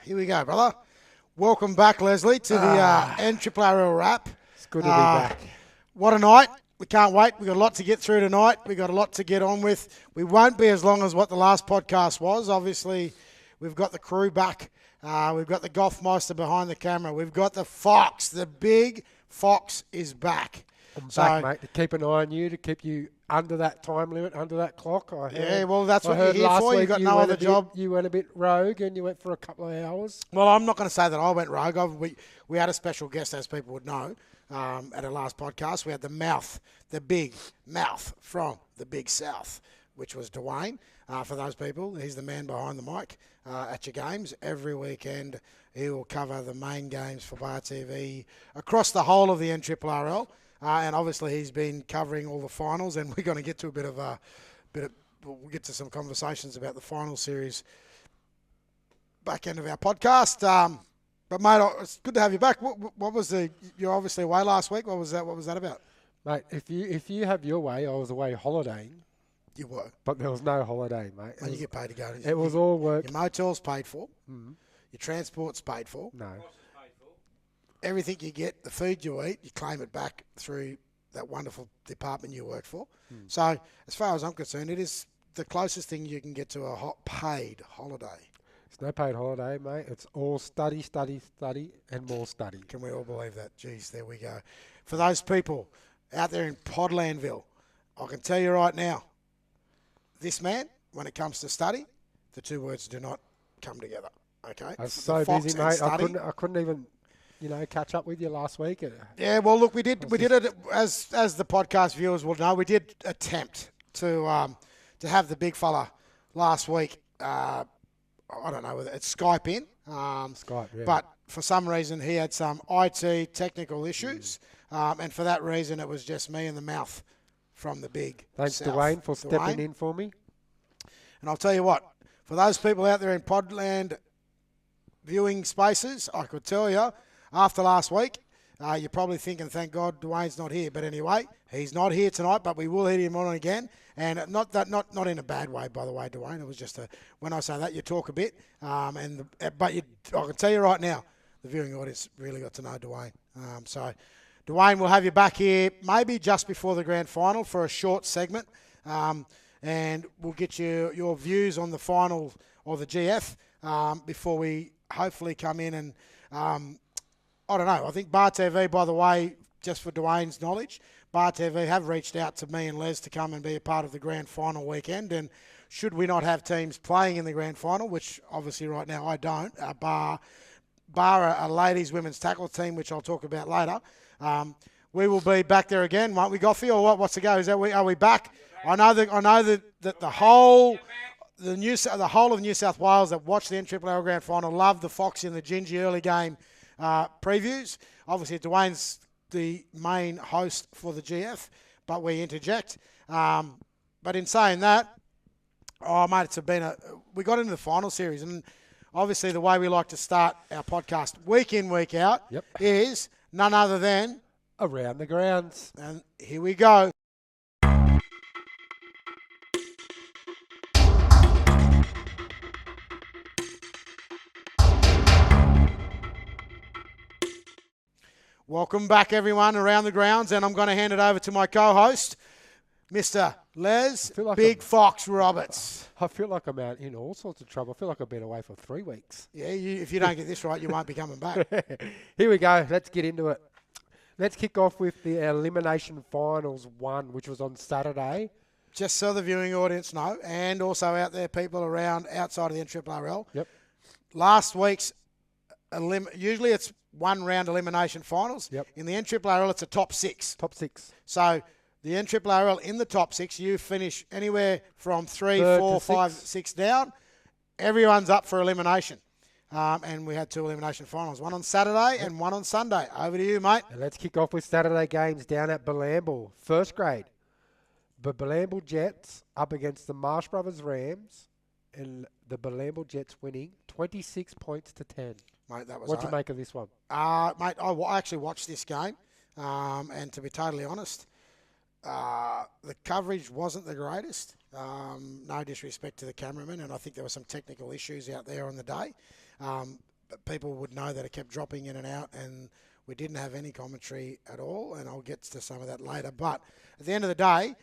Here we go, brother. Welcome back, Leslie, to the NRRRL wrap. It's good to be back. What a night. We can't wait. We've got a lot to get through tonight. We've got a lot to get on with. We won't be as long as what the last podcast was. Obviously, we've got the crew back. We've got the Golfmeister behind the camera. We've got the Fox. The big Fox is back. I'm back, mate, to keep an eye on you, to keep you under that time limit, under that clock. That's what you're here for. You've got no other job. You went a bit rogue and you went for a couple of hours. Well, I'm not going to say that I went rogue. We had a special guest, as people would know, at our last podcast. We had the big mouth from the Big South, which was Dwayne. For those people, he's the man behind the mic at your games. Every weekend, he will cover the main games for Bar TV across the whole of the NRRRL. And obviously he's been covering all the finals, and we're going to get to we'll get to some conversations about the final series back end of our podcast. But mate, it's good to have you back. What was you're obviously away last week. What was that about? Mate, if you have your way, I was away holidaying. You were. But there was no holiday, mate. And you get paid to go. It was all work. Your motel's paid for. Mm-hmm. Your transport's paid for. No. Everything you get, the food you eat, you claim it back through that wonderful department you work for. So, as far as I'm concerned, it is the closest thing you can get to a paid holiday. It's no paid holiday, mate. It's all study, and more study. Can we all believe that? Jeez, there we go. For those people out there in Podlandville, I can tell you right now, this man, when it comes to study, the two words do not come together. Okay? I was so busy, mate. I couldn't even, catch up with you last week. Yeah, well, look, we did it as the podcast viewers will know. We did attempt to have the big fella last week. I don't know whether it's Skype in. Skype, yeah. But for some reason, he had some IT technical issues, and for that reason, it was just me and the mouth from the big. Thanks, South. Dwayne, for stepping in for me. And I'll tell you what, for those people out there in Podland viewing spaces, I could tell you, after last week, you're probably thinking, thank God Dwayne's not here. But anyway, he's not here tonight, but we will hit him on again. And not in a bad way, by the way, Dwayne. It was just when I say that, you talk a bit. I can tell you right now, the viewing audience really got to know Dwayne. So, Dwayne, we'll have you back here maybe just before the grand final for a short segment. And we'll get your views on the final or the GF before we hopefully come in and... I don't know. I think Bar TV, by the way, just for Dwayne's knowledge, Bar TV have reached out to me and Les to come and be a part of the grand final weekend. And should we not have teams playing in the grand final, which obviously right now I don't, bar a ladies' women's tackle team, which I'll talk about later, we will be back there again, won't we, Goffy? Or what's the go? Are we back? I know that the whole of New South Wales that watch the NRRRL grand final love the Fox in the Gingy early game. Previews. Obviously, Dwayne's the main host for the GF, but we interject. But in saying that, mate, we got into the final series, and obviously the way we like to start our podcast week in, week out is none other than Around the Grounds. And here we go. Welcome back, everyone, Around the Grounds, and I'm going to hand it over to my co-host, Mr. Les Big Fox Roberts. I feel like I'm out in all sorts of trouble. I feel like I've been away for 3 weeks. Yeah, if you don't get this right, you won't be coming back. Here we go. Let's get into it. Let's kick off with the Elimination Finals 1, which was on Saturday. Just so the viewing audience know, and also out there, people around outside of the NRRRL. Yep. Last week's, usually it's one-round elimination finals. Yep. In the NRRRL, it's a top 6. Top 6. So the NRRRL in the top 6, you finish anywhere from 3, 4, 5, 6 down. Everyone's up for elimination. And we had 2 elimination finals, one on Saturday and one on Sunday. Over to you, mate. And let's kick off with Saturday games down at Bilambil. First grade. The Bilambil Jets up against the Marsh Brothers Rams, and the Bilambil Jets winning 26 points to 10. Mate, that was. What do you make of this one? Mate, I actually watched this game, and to be totally honest, the coverage wasn't the greatest. No disrespect to the cameraman, and I think there were some technical issues out there on the day. people would know that it kept dropping in and out, and we didn't have any commentary at all, and I'll get to some of that later. But at the end of the day,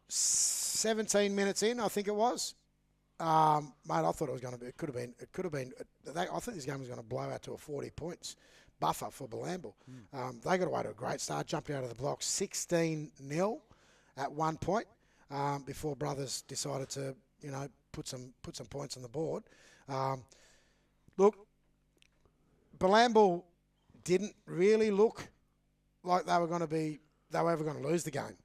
17 minutes in, I think it was, mate, I thought it could have been, I think this game was going to blow out to a 40 points buffer for Bilambil. They got away to a great start, jumped out of the blocks 16-0 at one point before Brothers decided to, put some points on the board. Look, Bilambil didn't really look like they were ever going to lose the game.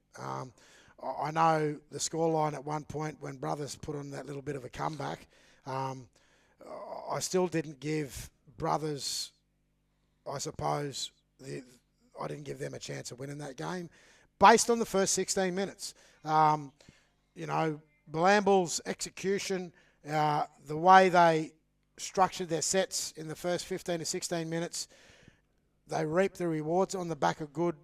I know the scoreline at one point when Brothers put on that little bit of a comeback. I still didn't give Brothers, I suppose, I didn't give them a chance of winning that game based on the first 16 minutes. Bilambil's execution, the way they structured their sets in the first 15 to 16 minutes, they reaped the rewards on the back of good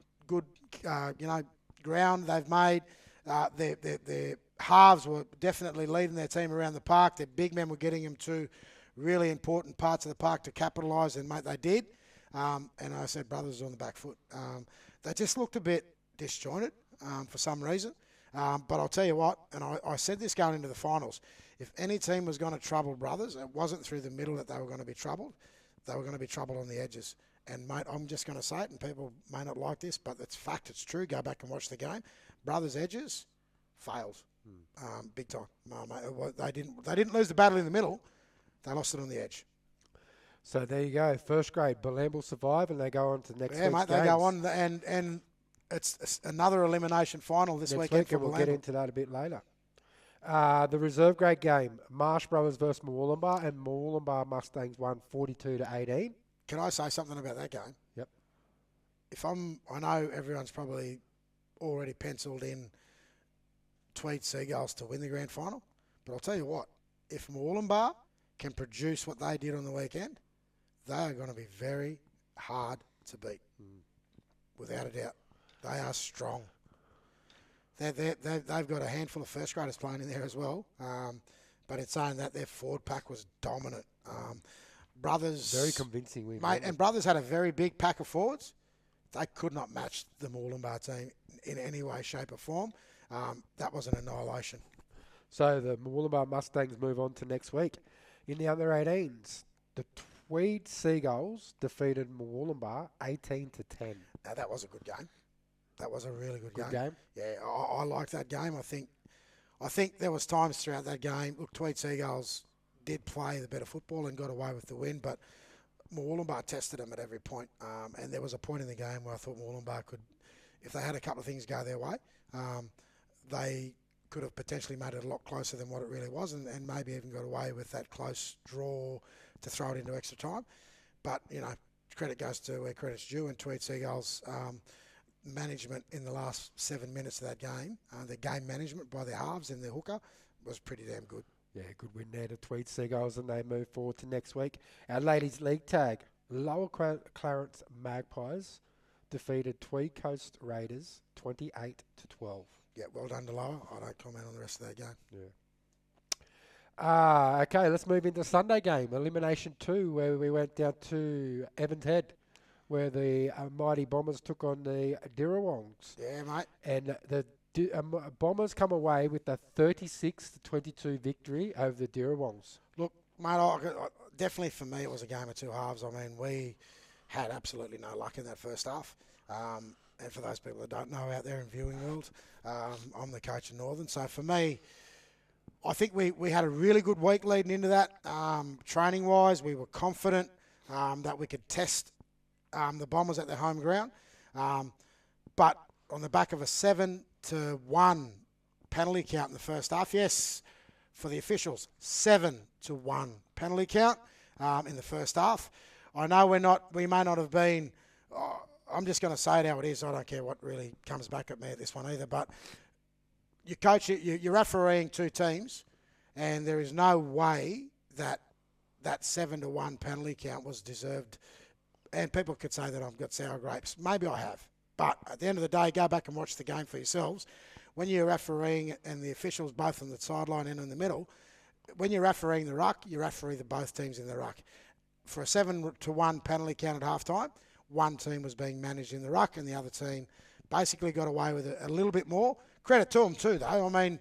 ground they've made. Their halves were definitely leading their team around the park. Their big men were getting them to really important parts of the park to capitalise, and, mate, they did. And I said Brothers on the back foot. They just looked a bit disjointed for some reason. But I'll tell you what, and I said this going into the finals, if any team was going to trouble Brothers, it wasn't through the middle that they were going to be troubled. They were going to be troubled on the edges. And, mate, I'm just going to say it, and people may not like this, but it's fact, it's true. Go back and watch the game. Brothers' edges failed big time. No, mate, they didn't lose the battle in the middle. They lost it on the edge. So there you go. First grade, Bilambil survive, and they go on to next week's mate, games. they go on, and it's another elimination final this weekend for We'll Bilambil. get into that a bit later. The reserve grade game, Marsh Brothers versus Moolumbar, and Moolumbar Mustangs won 42-18. Can I say something about that game? Yep. I know everyone's probably already penciled in Tweed Seagulls to win the grand final, but I'll tell you what, if Moolumbar can produce what they did on the weekend, they are going to be very hard to beat, without a doubt. They are strong. They've got a handful of first graders playing in there as well, but in saying that, their forward pack was dominant. Brothers, very convincing, mate, and Brothers had a very big pack of forwards. They could not match the Moolumbar team in any way, shape, or form. That was an annihilation. So the Moolumbar Mustangs move on to next week. In the under 18s, the Tweed Seagulls defeated Moolumbar 18-10. Now that was a good game. That was a really good game. Yeah, I liked that game. I think there was times throughout that game. Look, Tweed Seagulls did play the better football and got away with the win, but Moolumbar tested them at every point. And there was a point in the game where I thought Moolumbar could, if they had a couple of things go their way, they could have potentially made it a lot closer than what it really was, and maybe even got away with that close draw to throw it into extra time. But, credit goes to where credit's due, and Tweed Seagulls management in the last 7 minutes of that game, the game management by their halves and their hooker was pretty damn good. Yeah, good win there to Tweed Seagulls, and they move forward to next week. Our ladies' league tag, Lower Clarence Magpies defeated Tweed Coast Raiders 28-12. Yeah, well done to Lower. I don't comment on the rest of that game. Yeah. Okay, let's move into Sunday game, Elimination 2, where we went down to Evans Head, where the Mighty Bombers took on the Dirrawongs. Yeah, mate. And the Bombers come away with a 36-22 victory over the Dirrawongs. Look, mate, definitely for me it was a game of two halves. I mean, we had absolutely no luck in that first half. And for those people that don't know out there in viewing world, I'm the coach of Northern. So for me, I think we had a really good week leading into that. Training-wise, we were confident that we could test the Bombers at their home ground. But on the back of a 7-1 penalty count in the first half, yes, for the officials, 7-1 penalty count in the first half. I know we may not have been, I'm just going to say it how it is. I don't care what really comes back at me at this one either. But you coach, you're refereeing two teams, and there is no way that 7-1 penalty count was deserved. And people could say that I've got sour grapes. Maybe I have. But at the end of the day, go back and watch the game for yourselves. When you're refereeing and the officials both on the sideline and in the middle, when you're refereeing the ruck, you referee both teams in the ruck. for a 7-1 penalty count at halftime, one team was being managed in the ruck and the other team basically got away with it a little bit more. Credit to them too, though. I mean,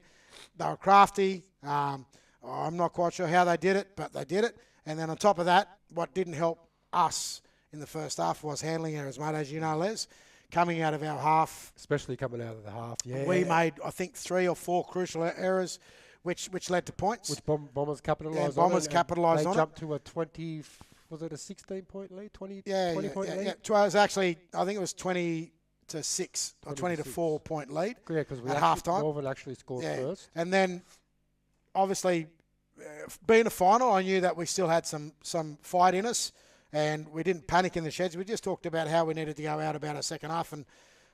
they were crafty. I'm not quite sure how they did it, but they did it. And then on top of that, what didn't help us in the first half was handling errors, mate, as you know, Les. Coming out of our half. Especially coming out of the half, yeah. We made, I think, 3 or 4 crucial errors, which led to points. Which Bombers capitalised on. Bombers capitalised on it. They jumped to a 20, was it a 16-point lead? 20 point lead? Yeah. It was actually, I think it was 20 to 6 or 20 to 4 point lead. Yeah, because at halftime. Northern actually scored first. And then, obviously, being a final, I knew that we still had some fight in us. And we didn't panic in the sheds. We just talked about how we needed to go out about our second half. And,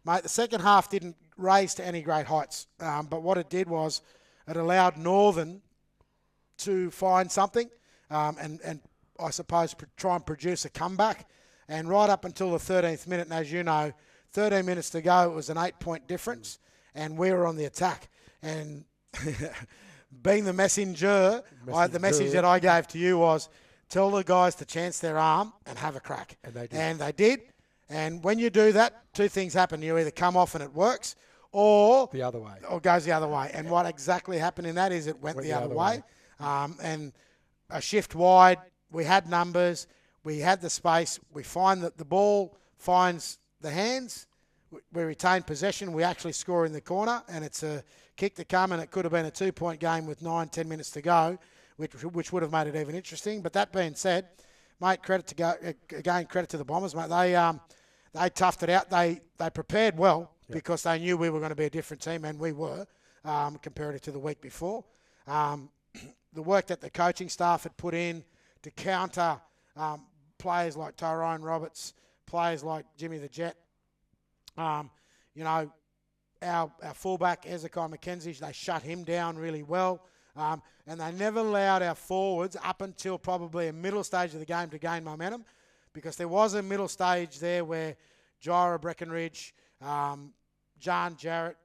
mate, the second half didn't raise to any great heights. But what it did was it allowed Northern to find something and I suppose, try and produce a comeback. And right up until the 13th minute, and as you know, 13 minutes to go, it was an 8-point difference. And we were on the attack. And being the messenger, the message that I gave to you was, tell the guys to chance their arm and have a crack. And they did. And when you do that, 2 things happen. You either come off and it works, or the other way, or goes the other way. And what exactly happened in that is it went the other way. And a shift wide. We had numbers. We had the space. We find that the ball finds the hands. We retain possession. We actually score in the corner, and it's a kick to come. And it could have been a 2-point game with 9-10 minutes to go, which would have made it even interesting. But that being said, mate, credit to the Bombers, mate. They toughed it out. They prepared well because they knew we were going to be a different team, and we were, comparative to the week before. The work that the coaching staff had put in to counter players like Tyrone Roberts, players like Jimmy the Jet, our fullback, Ezekiel McKenzie, they shut him down really well. And they never allowed our forwards up until probably a middle stage of the game to gain momentum, because there was a middle stage there where Jira Breckenridge, John Jarrett,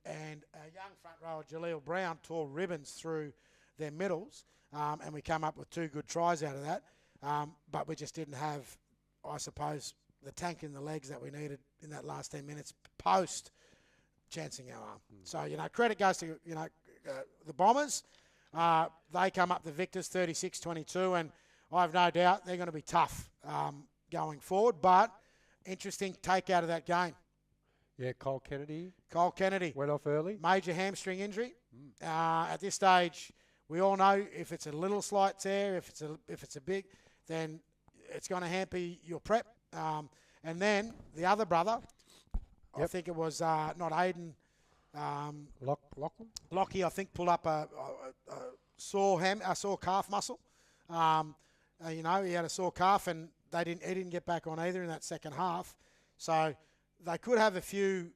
and a young front rower, Jaleel Brown, tore ribbons through their middles, and we come up with 2 good tries out of that. But we just didn't have, I suppose, the tank in the legs that we needed in that last 10 minutes post chancing our arm. So, credit goes to, the Bombers. They come up the victors 36-22, and I have no doubt they're going to be tough going forward. But interesting take out of that game. Yeah, Cole Kennedy went off early. Major hamstring injury. At this stage, we all know if it's a little slight tear, if it's a big, then it's going to hamper your prep. And then the other brother, I think it was not Aiden. Lockie, I think, pulled up a sore calf muscle. He had a sore calf, and he didn't get back on either in that second half. So they could have a few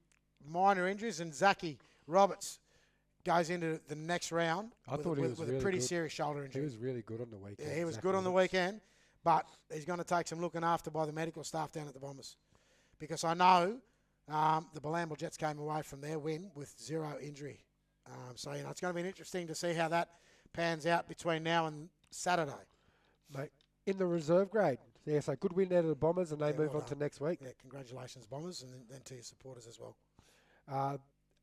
minor injuries, and Zachy Roberts goes into the next round with a pretty serious shoulder injury. He was really good on the weekend. Yeah, he was good on the weekend, but he's going to take some looking after by the medical staff down at the Bombers, because I know the Balambal Jets came away from their win with 0 injury. So, it's going to be interesting to see how that pans out between now and Saturday. Mate, in the reserve grade, so good win out of the Bombers, and they move on to next week. Yeah, congratulations, Bombers, and then to your supporters as well.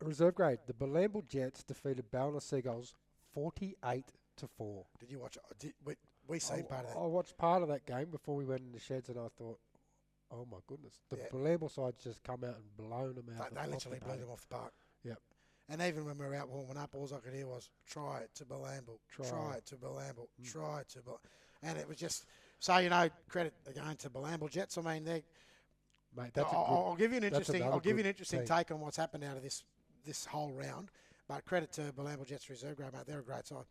Reserve grade, the Balambal Jets defeated Ballina Seagulls 48-4. Did you watch? We seen part of that. I watched part of that game before we went in the sheds, and I thought, oh my goodness, the Balambal side's just come out and blown them out. They literally blew them off the park. Yep. And even when we were out warming up, all I could hear was, try it to Balambal, try it to Balambal, try it to Balambal. And it was just, so, credit again to Balambal Jets. I mean, mate, I'll give you an interesting take on what's happened out of this whole round. But credit to Balambal Jets reserve grade, mate. They're a great side.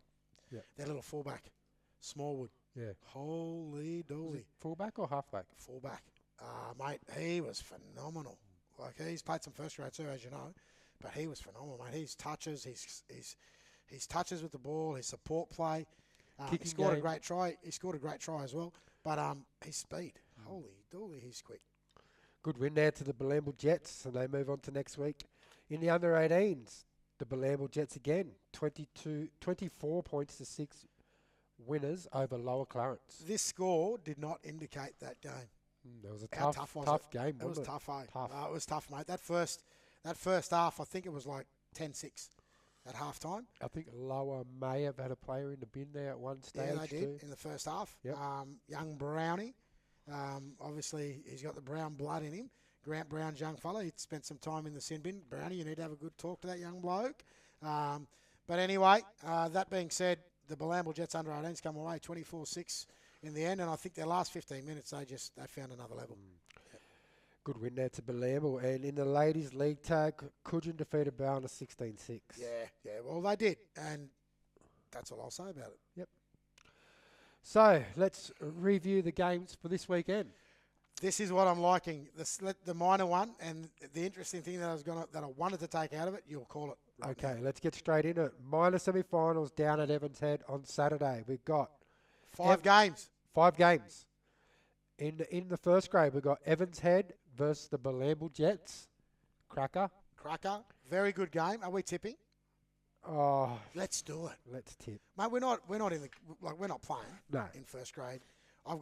Yeah. Their little fullback, Smallwood. Yeah. Holy dooly. Fullback or halfback? Fullback. Mate, he was phenomenal. Like, he's played some first grade too, as you know. But he was phenomenal, mate. His touches, his touches with the ball, his support play. He scored a great try. He scored a great try as well. But his speed, holy dooly, he's quick. Good win there to the Balambal Jets, and they move on to next week. In the under-18s, the Balambal Jets again, 24 points to 6 winners over Lower Clarence. This score did not indicate that game. It was a How tough was it? game, It was wasn't it? tough, eh? Tough. It was tough, mate. That first half, I think it was like 10-6 at halftime. I think Lower may have had a player in the bin there at one stage. Yeah, they did too. in the first half. Yep. Young Brownie. Obviously, he's got the Brown blood in him. Grant Brown's young fella. He'd spent some time in the sin bin. Brownie, you need to have a good talk to that young bloke. But anyway, that being said, the Bilamble Jets under 18s come away 24-6 in the end, and I think their last 15 minutes they found another level. Good win there to Bilamble. And in the ladies' league tag, Coogin defeated Bowen 16-6. Yeah. Well, they did, and that's all I'll say about it. Yep. So let's review the games for this weekend. This is what I'm liking. The minor one, and the interesting thing that I wanted to take out of it, you'll call it. Okay, let's get straight into it. Minor semi-finals down at Evans Head on Saturday. We've got 5 games. 5 games. In the first grade, we've got Evans Head versus the Bilamble Jets. Cracker. Very good game. Are we tipping? Oh, Let's do it, let's tip. mate. We're not we're not playing. No. In first grade. I'll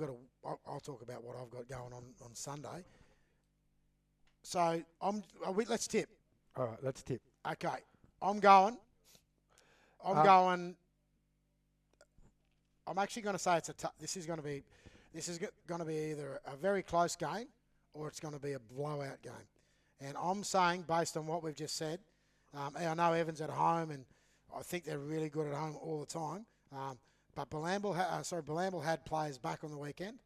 talk about what I've got going on Sunday. So let's tip. All right, let's tip. Okay, I'm going. I'm actually going to say this is going to be either a very close game or it's going to be a blowout game. And I'm saying, based on what we've just said, I know Evans at home, and I think they're really good at home all the time. But Bilamble had players back on the weekend,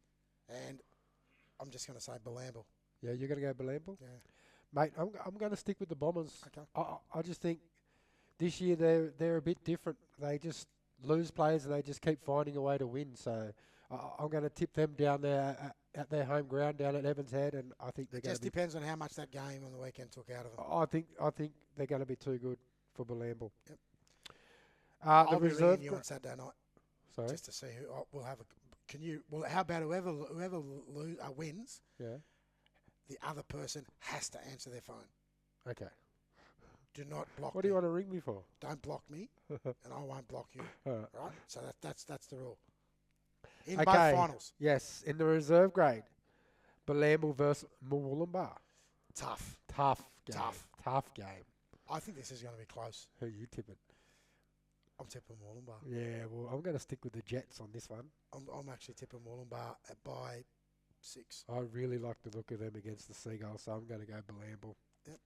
and I'm just going to say Bilamble. Yeah, you're going to go Bilamble? Yeah. Mate, I'm going to stick with the Bombers. Okay. I just think this year they're a bit different. They just lose players and they just keep finding a way to win. So I'm going to tip them down there at their home ground down at Evans Head, and I think they're going to be... It just depends on how much that game on the weekend took out of them. I think they're going to be too good for Bilamble. Yep. The I'll be reserve ringing you on Saturday night. Sorry? Just to see who we'll have. How about whoever wins? Yeah. The other person has to answer their phone. Okay. Do not block. What do you want to ring me for? Don't block me, and I won't block you. All right. Right? So that's the rule. In Okay. both finals. Yes, in the reserve grade, Bilamble versus Murwillumbah. Tough. Tough game. I think this is going to be close. Who you tipping? I'm tipping Wollongbar. Yeah, well, I'm going to stick with the Jets on this one. I'm actually tipping Wollongbar by 6. I really like the look of them against the Seagulls, so I'm going to go Bilamble. Yep.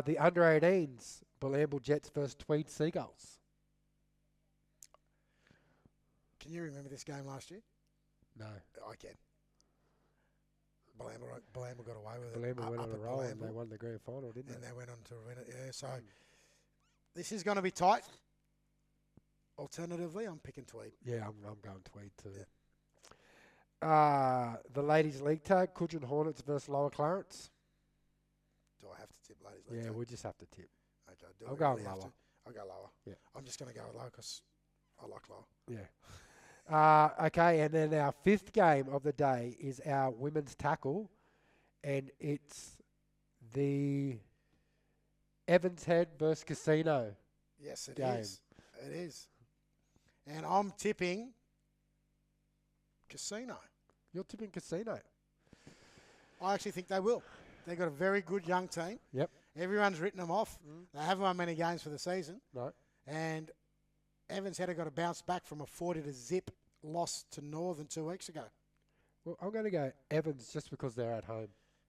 The under-18s, Bilamble Jets versus Tweed Seagulls. Can you remember this game last year? No. I can. Bilamble got away with it. Bilamble went up on a at roll and Bilamble, they won the grand final, didn't and they? they went on to win it. Yeah, so this is going to be tight. Alternatively, I'm picking Tweed. Yeah, I'm going Tweed too. Yeah. The ladies' league tag, Coogin Hornets versus Lower Clarence. Do I have to tip ladies? League Yeah, tag? we just have to tip. Okay, I'm going lower. I'll go lower. Yeah. I'm just going to go with low because I like lower. Yeah. Okay, and then our 5th game of the day is our women's tackle, and it's the Evans Head versus Casino. Yes, it game. is. It is. And I'm tipping Casino. You're tipping Casino. I actually think they will. They've got a very good young team. Yep. Everyone's written them off. They haven't won many games for the season. No. And Evans Head got to bounce back from a 40-0 loss to Northern 2 weeks ago. Well, I'm going to go Evans just because they're at home.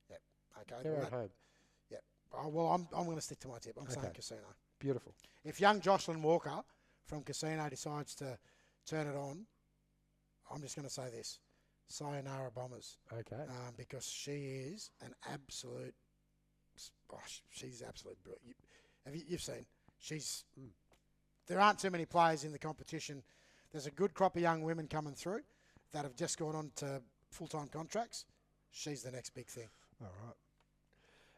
Yep. Okay. They're at home. Yep. Well, I'm going to stick to my tip. I'm saying Casino. Beautiful. If young Jocelyn Walker from Casino decides to turn it on, I'm just going to say this. Sayonara Bombers. Okay. Because she is an absolute... she's absolute brilliant. You've seen. She's... There aren't too many players in the competition. There's a good crop of young women coming through that have just gone on to full-time contracts. She's the next big thing. All right.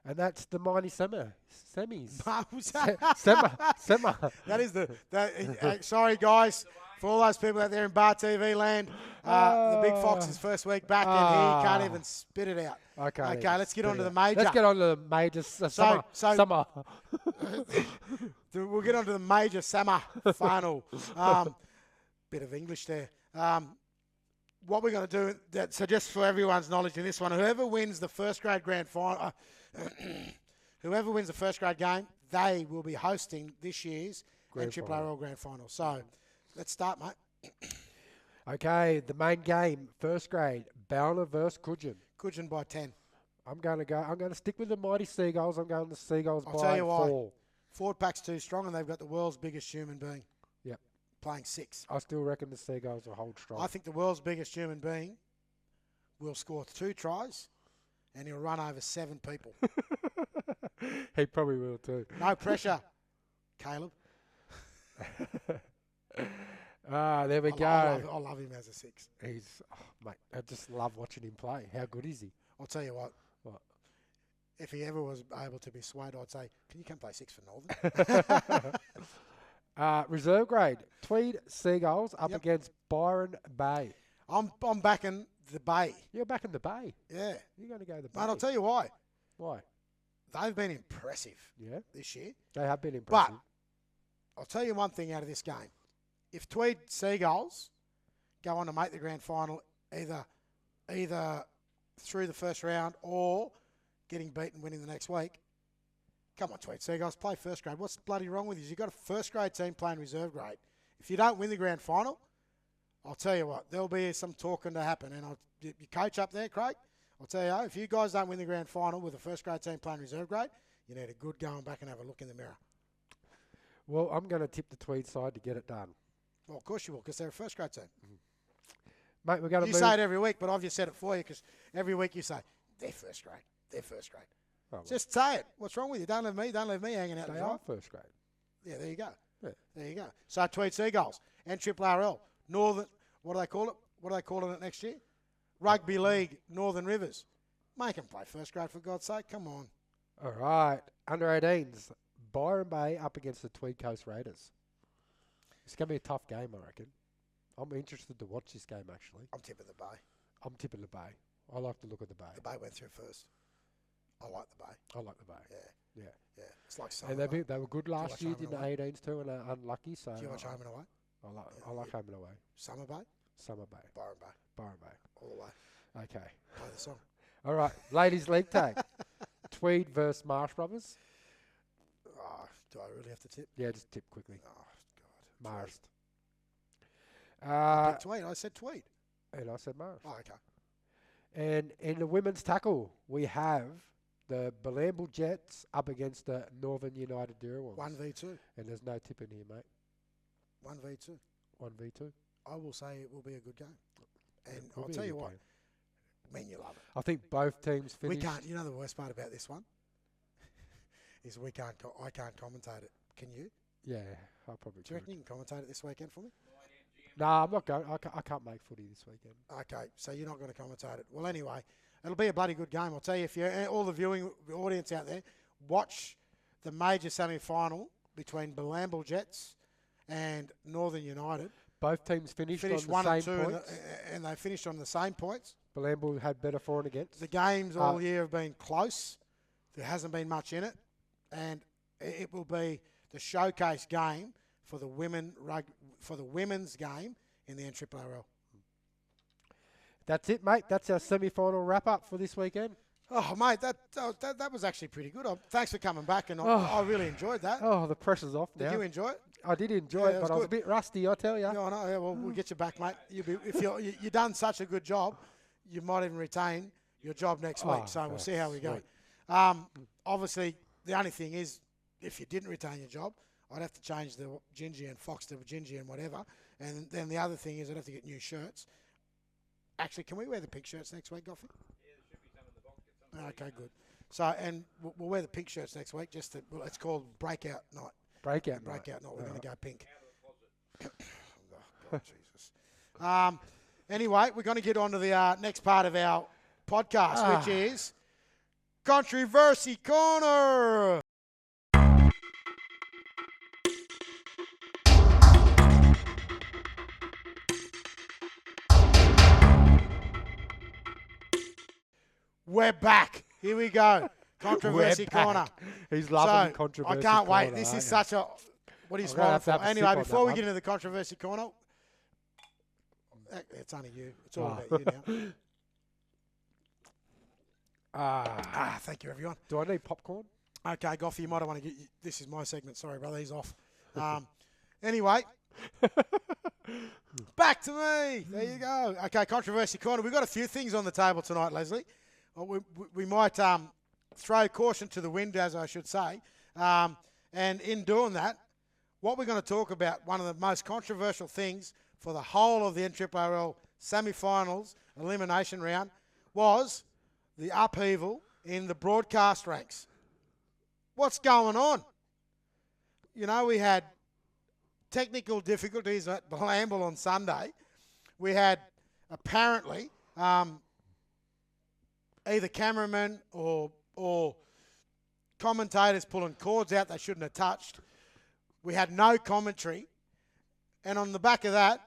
And that's the mighty semis. Sema. That is sorry, guys, for all those people out there in Bar TV land. The Big Fox's first week back, and he can't even spit it out. Okay, let's get on to the major. Let's get on to the major summer. We'll get on to the major summer final. Bit of English there. What we're going to do, so just for everyone's knowledge in this one, whoever wins the first grade grand final, whoever wins the first grade game, they will be hosting this year's NRRRL grand final. So let's start, mate. Okay, the main game, first grade, Ballina versus Coogin. Coogin by 10. I'm going to stick with the mighty Seagulls. I'm going the Seagulls I'll by tell you 4. why. Forward pack's too strong, and they've got the world's biggest human being. Yep. Playing 6. I still reckon the Seagulls will hold strong. I think the world's biggest human being will score 2 tries, and he'll run over 7 people. He probably will too. No pressure, Caleb. There we go. I love him as a 6. Mate, I just love watching him play. How good is he? I'll tell you what. What? If he ever was able to be swayed, I'd say, can you come play 6 for Northern? Reserve grade, Tweed Seagulls up against Byron Bay. I'm backing the Bay. You're back in the Bay. Yeah. You're going to go the Bay. Mate, I'll tell you why. Why? They've been impressive this year. They have been impressive. But I'll tell you one thing out of this game. If Tweed Seagulls go on to make the grand final either through the first round or getting beaten winning the next week, come on, Tweed Seagulls, play first grade. What's bloody wrong with you? You've got a first grade team playing reserve grade. If you don't win the grand final, I'll tell you what, there'll be some talking to happen. And your coach up there, Craig, I'll tell you, if you guys don't win the grand final with a first grade team playing reserve grade, you need a good going back and have a look in the mirror. Well, I'm going to tip the Tweed side to get it done. Well, of course you will, because they're a first grade team. Mate, we're going to You say it every week, but I've just said it for you, because every week you say, they're first grade. They're first grade. Oh, well. Just say it. What's wrong with you? Don't leave me hanging out. They are first grade. Yeah, there you go. Yeah. There you go. So Tweed Seagulls and NRRRL. Northern, what do they call it? What are they calling it next year? Rugby League, Northern Rivers. Make them play first grade, for God's sake. Come on. All right. Under 18s, Byron Bay up against the Tweed Coast Raiders. It's going to be a tough game, I reckon. I'm interested to watch this game, actually. I'm tipping the Bay. I'm tipping the Bay. I like the look of the Bay. The Bay went through first. I like the Bay. I like the Bay. Yeah. Yeah. It's like And they were good last year in the 18s too, and unlucky. So do you watch home and away? I like home and away. Summer Bay? Summer Bay. Byron Bay. Byron Bay. All the way. Okay. Play the song. All right. Ladies League tag. Tweed versus Marsh Brothers. Oh, do I really have to tip? Yeah, just tip quickly. Oh, God. Marsh. Tweed. I said Tweed. And I said Marsh. Oh, okay. And in the women's tackle, we have the Bellamble Jets up against the Northern United Direwolves. 1v2. And there's no tip in here, mate. 1v2. 1v2. I will say it will be a good game. And Will I'll be a tell you good what, game. man, you love it. I think both teams finished. We can't. You know the worst part about this one is I can't commentate it. Can you? Yeah, I probably Do you reckon you can commentate it this weekend for me? No, I'm not going. I can't make footy this weekend. Okay, so you're not going to commentate it. Well, anyway, it'll be a bloody good game. I'll tell you, if you all the viewing audience out there, watch the major semi-final between Bellamble Jets and Northern United. Both teams finished on one the and same two, points. and they finished on the same points. Bellamble had better for and against. The games all year have been close. There hasn't been much in it, and it will be the showcase game for the women's game in the NRRRL. That's it, mate. That's our semi-final wrap-up for this weekend. Oh, mate, that was actually pretty good. Thanks for coming back, and I really enjoyed that. Oh, the pressure's off now. Did you enjoy it? I did enjoy it, but I was a bit rusty, I tell you. Yeah, I know. Yeah, well, we'll get you back, mate. If you've done such a good job, you might even retain your job next week. So we'll see how we go. Obviously, the only thing is, if you didn't retain your job, I'd have to change the Gingy and Fox to Gingy and whatever. And then the other thing is I'd have to get new shirts. Actually, can we wear the pink shirts next week, Goffy? Yeah, there should be some in the box. Okay, good. So, and we'll wear the pink shirts next week. It's called Breakout Night. Breakout Night. We're going to go pink. Out of the closet. Oh, God, Jesus. Anyway, we're going to get on to the next part of our podcast, which is Controversy Corner. We're back. Here we go. Controversy Corner. He's loving Controversy Corner. I can't wait. Corner, This is you? such a... What are you smiling for? Anyway, before we get into the Controversy Corner, It's only you. It's all about you now. Thank you, everyone. Do I need popcorn? Okay, Goffy, you might want to get... This is my segment. Sorry, brother. He's off. Anyway, back to me. There you go. Okay, Controversy Corner. We've got a few things on the table tonight, Leslie. We might throw caution to the wind, as I should say. And in doing that, what we're going to talk about, one of the most controversial things for the whole of the NRRRL semi-finals elimination round, was the upheaval in the broadcast ranks. What's going on? You know, we had technical difficulties at Blamble on Sunday. We had apparently either cameramen or commentators pulling cords out they shouldn't have touched. We had no commentary. And on the back of that,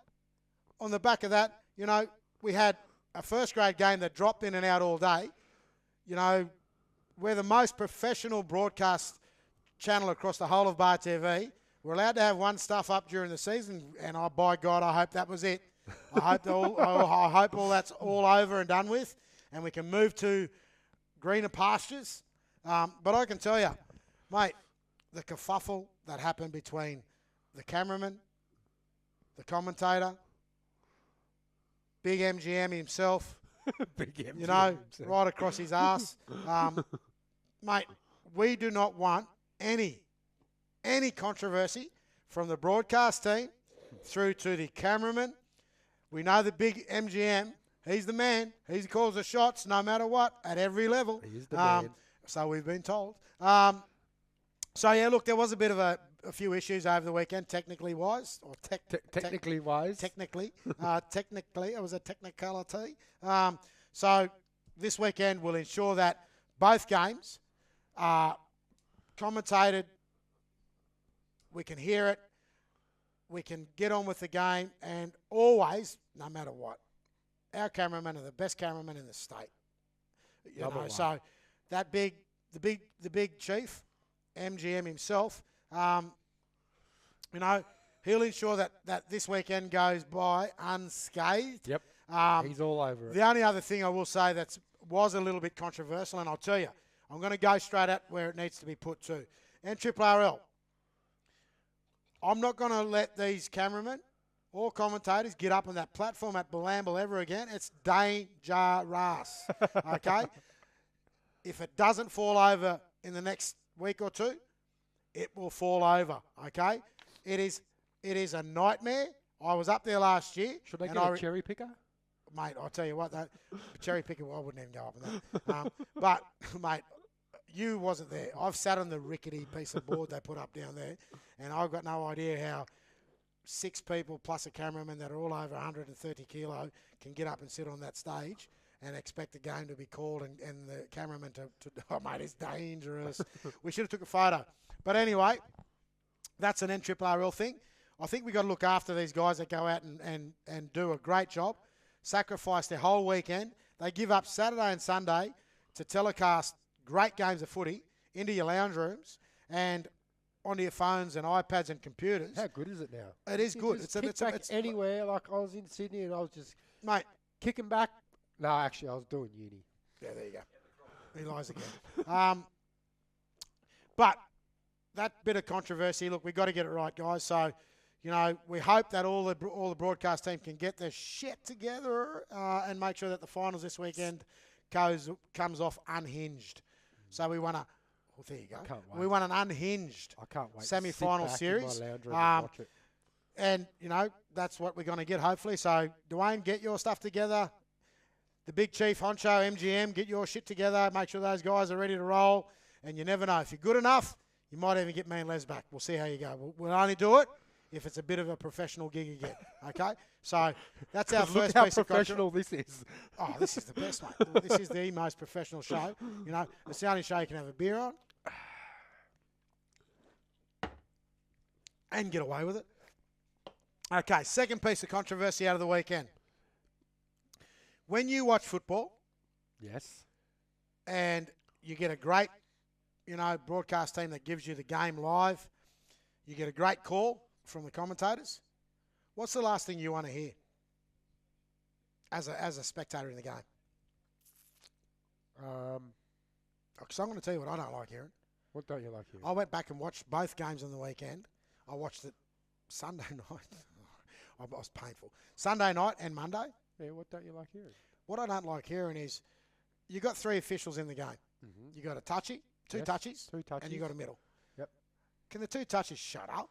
you know, we had a first grade game that dropped in and out all day. You know, we're the most professional broadcast channel across the whole of Bar TV. We're allowed to have one stuff up during the season, and by God, I hope that was it. I hope all that's all over and done with, and we can move to greener pastures. But I can tell you, mate, the kerfuffle that happened between the cameraman, the commentator, Big MGM himself, Big MGM you know, himself. right across his ass. Mate, we do not want any controversy from the broadcast team through to the cameraman. We know the Big MGM, he's the man. He calls the shots no matter what at every level. He is the man. So we've been told. So, yeah, look, there was a bit of a few issues over the weekend, technically wise. Or Technically wise. Technically, it was a technicality. So this weekend will ensure that both games are commentated. We can hear it. We can get on with the game. And always, no matter what, our cameramen are the best cameramen in the state. You Number know, one. so that the big chief, MGM himself, you know, he'll ensure that this weekend goes by unscathed. Yep. He's all over it. The only other thing I will say that was a little bit controversial, and I'll tell you, I'm going to go straight at where it needs to be put to. NRRRL, I'm not going to let these cameramen or commentators get up on that platform at Blamble ever again. It's dangerous, okay? If it doesn't fall over in the next week or two, it will fall over, okay? It is a nightmare. I was up there last year. Should they and get a cherry picker? Mate, I'll tell you what, that cherry picker, I wouldn't even go up on that. But, mate, you wasn't there. I've sat on the rickety piece of board they put up down there, and I've got no idea how 6 people plus a cameraman that are all over 130 kilo can get up and sit on that stage and expect the game to be called and the cameraman to oh, mate, it's dangerous. We should have took a photo. But anyway, that's an NRRRL thing. I think we've got to look after these guys that go out and do a great job, sacrifice their whole weekend. They give up Saturday and Sunday to telecast great games of footy into your lounge rooms and onto your phones and iPads and computers. How good is it now? It is You good. just kick back anywhere. Like I was in Sydney and I was just mate. kicking back. No, actually, I was doing uni. Yeah, there you go. He lies again. But that bit of controversy, look, we've got to get it right, guys. So, you know, we hope that all the broadcast team can get their shit together and make sure that the finals this weekend comes off unhinged. So we want to. Well, there you go. Can't wait. We want an unhinged I can't wait. semi-final to sit back series. in my lounge room and watch it. And, you know, that's what we're going to get, hopefully. So, Dwayne, get your stuff together. The big chief, Honcho, MGM, get your shit together. Make sure those guys are ready to roll. And you never know. If you're good enough, you might even get me and Les back. We'll see how you go. We'll only do it if it's a bit of a professional gig again. Okay? So, that's our Look first how piece of professional this is. Oh, this is the best, mate. This is the most professional show. You know, it's the only show you can have a beer on and get away with it. Okay, second piece of controversy out of the weekend. When you watch football Yes. and you get a great, you know, broadcast team that gives you the game live, you get a great call from the commentators, what's the last thing you want to hear? as a spectator in the game? Um, Because I'm going to tell you what I don't like hearing. what don't you like here? I went back and watched both games on the weekend. I watched it Sunday night. I was painful. Sunday night and Monday. Yeah, what don't you like hearing? What I don't like hearing is you got 3 officials in the game. Mm-hmm. You got a touchy, two Yes, touchies, 2 touches. and you got a middle. Yep. Can the 2 touches shut up?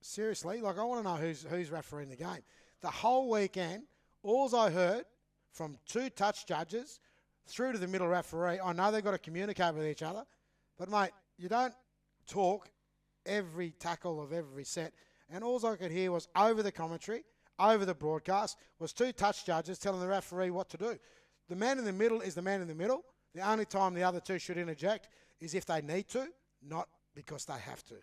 Seriously, like I want to know who's refereeing the game. The whole weekend, all I heard from 2 touch judges through to the middle referee. I know they've got to communicate with each other, but mate, you don't talk every tackle of every set. And all I could hear was over the commentary, over the broadcast, was 2 touch judges telling the referee what to do. The man in the middle is the man in the middle. The only time the other 2 should interject is if they need to, not because they have to.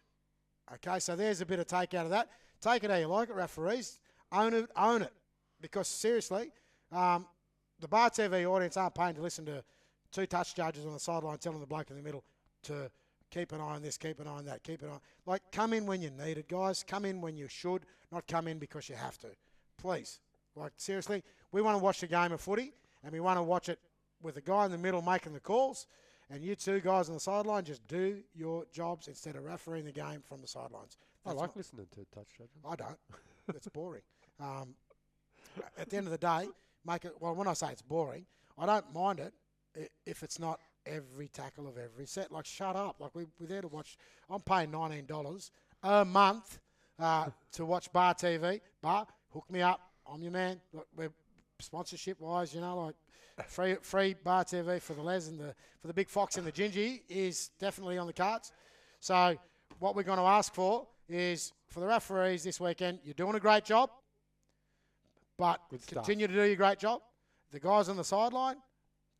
Okay, so there's a bit of take out of that. Take it how you like it, referees. Own it. Because seriously, the Bar TV audience aren't paying to listen to 2 touch judges on the sideline telling the bloke in the middle to keep an eye on this, keep an eye on that, keep an eye. Like, come in when you need it, guys. Come in when you should, not come in because you have to. Please. Like, seriously, we want to watch the game of footy, and we want to watch it with the guy in the middle making the calls, and you 2 guys on the sideline just do your jobs instead of refereeing the game from the sidelines. I That's like listening to touch judges. I don't. It's boring. At the end of the day, when I say it's boring, I don't mind it if it's not every tackle of every set. Like, shut up. Like, we're there to watch. I'm paying $19 a month to watch Bar TV. Bar, hook me up. I'm your man. Look, we're sponsorship-wise, like free Bar TV for the Les and for the Big Fox and the Gingy is definitely on the cards. So what we're going to ask for is for the referees this weekend, you're doing a great job, but continue to do your great job. The guys on the sideline,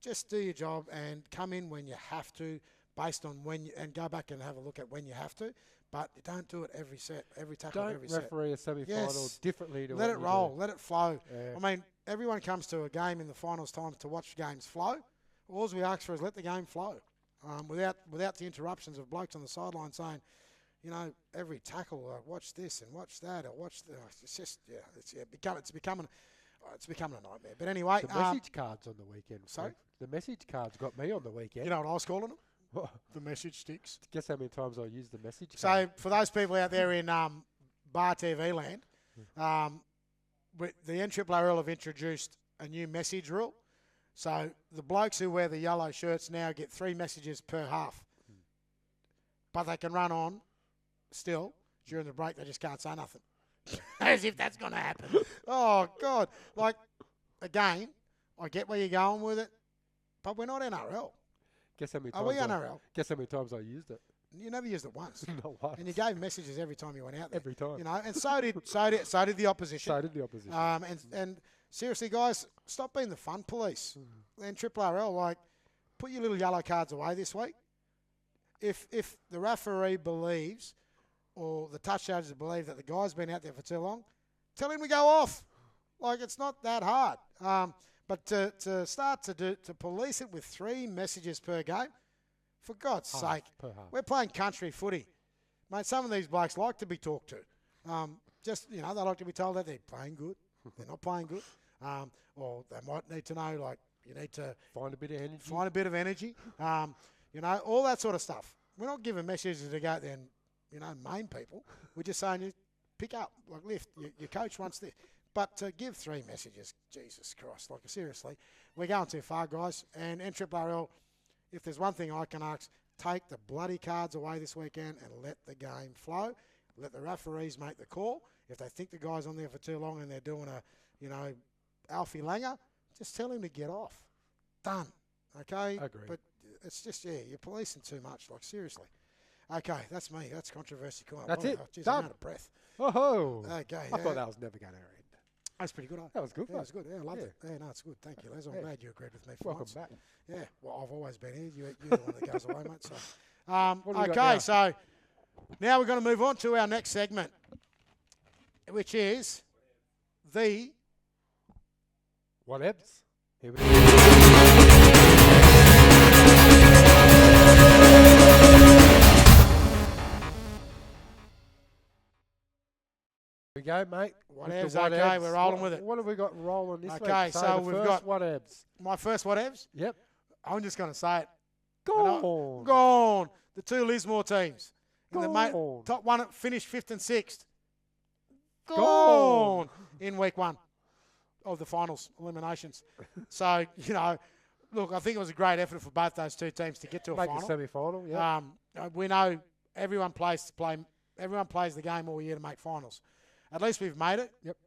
just do your job and come in when you have to, based on and go back and have a look at when you have to. But you don't do it every set, every tackle, every set. Don't referee a semi-final differently to let what it you roll, do. let it flow. Yeah. I mean, everyone comes to a game in the finals time to watch games flow. All we ask for is let the game flow, without the interruptions of blokes on the sideline saying, every tackle, watch this and watch that, or watch the. It's just it's becoming a nightmare. But anyway, the message cards on the weekend. Sorry? The message cards got me on the weekend. You know what I was calling them? What? The message sticks. Guess how many times I used the message So card? for those people out there in Bar TV land, the NRRRL have introduced a new message rule. So the blokes who wear the yellow shirts now get 3 messages per half. But they can run on still during the break. They just can't say nothing. As if that's going to happen. Oh, God. Like, again, I get where you're going with it, but we're not NRL. Guess how many Are times we NRL? Guess how many times I used it? You never used it once. Not once. And you gave messages every time you went out there. Every time. And so did the opposition. So did the opposition. And seriously, guys, stop being the fun police. And NRRRL, put your little yellow cards away this week. If the referee believes, or the touch judges believe that the guy's been out there for too long, tell him to go off. It's not that hard. But to start to police it with 3 messages per game, for God's sake, per half. we're playing country footy. Mate, some of these blokes like to be talked to. They like to be told that they're playing good, they're not playing good. Or they might need to know, you need to Find a bit of energy. find a bit of energy. All that sort of stuff. We're not giving messages to go out there and, maim people. We're just saying you pick up, lift. Your coach wants this. But to give 3 messages, Jesus Christ, seriously, we're going too far, guys. And NRRRL, if there's one thing I can ask, take the bloody cards away this weekend and let the game flow. Let the referees make the call. If they think the guy's on there for too long and they're doing Alfie Langer, just tell him to get off. Done. Okay? Agreed. But it's just, you're policing too much, seriously. Okay, that's me. That's controversy. That's it. Geez, Done. I'm out of breath. Oh, Okay. I thought that was never going to end. That's pretty good. That was good. Yeah, it was good. Yeah, I loved Yeah. it. Yeah, no, it's good. Thank you, Les. I'm Yeah. glad you agreed with me for Welcome once. back. Yeah, well, I've always been here. You're the one that goes away, mate. So, What do we got okay, now? so now we're going to move on to our next segment, which is the Whatevs. Here we go. go, mate. Whatevs, With the okay, whatevs. we're rolling with it. What have we got rolling this week? Okay, so the we've first got- whatevs. My first whatevs, Yep. I'm just going to say it. Gone. Gone. The two Lismore teams. In the Gone. top one finished 5th and 6th. Gone. In week 1 of the finals eliminations. So, look, I think it was a great effort for both those two teams to get to a Make final. the semi-final, yeah. We know everyone plays the game all year to make finals. At least we've made it. Yep.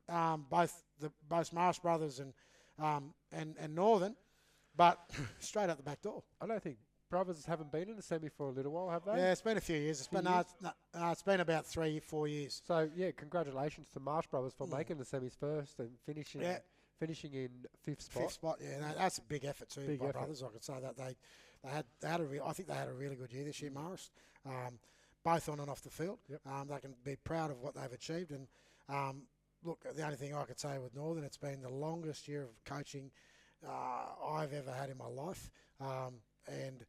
Both Marsh Brothers and Northern, but straight out the back door. I don't think Brothers haven't been in the semi for a little while, have they? Yeah, it's been a few years. It's been about 3-4 years. So, yeah, congratulations to Marsh Brothers for making the semis first and finishing in 5th spot. 5th spot, yeah. That's a big effort too, Big by effort. Brothers. I could say that I think they had a really good year this year, Morris. Both on and off the field. Yep. They can be proud of what they've achieved. And look, the only thing I could say with Northern, it's been the longest year of coaching I've ever had in my life. And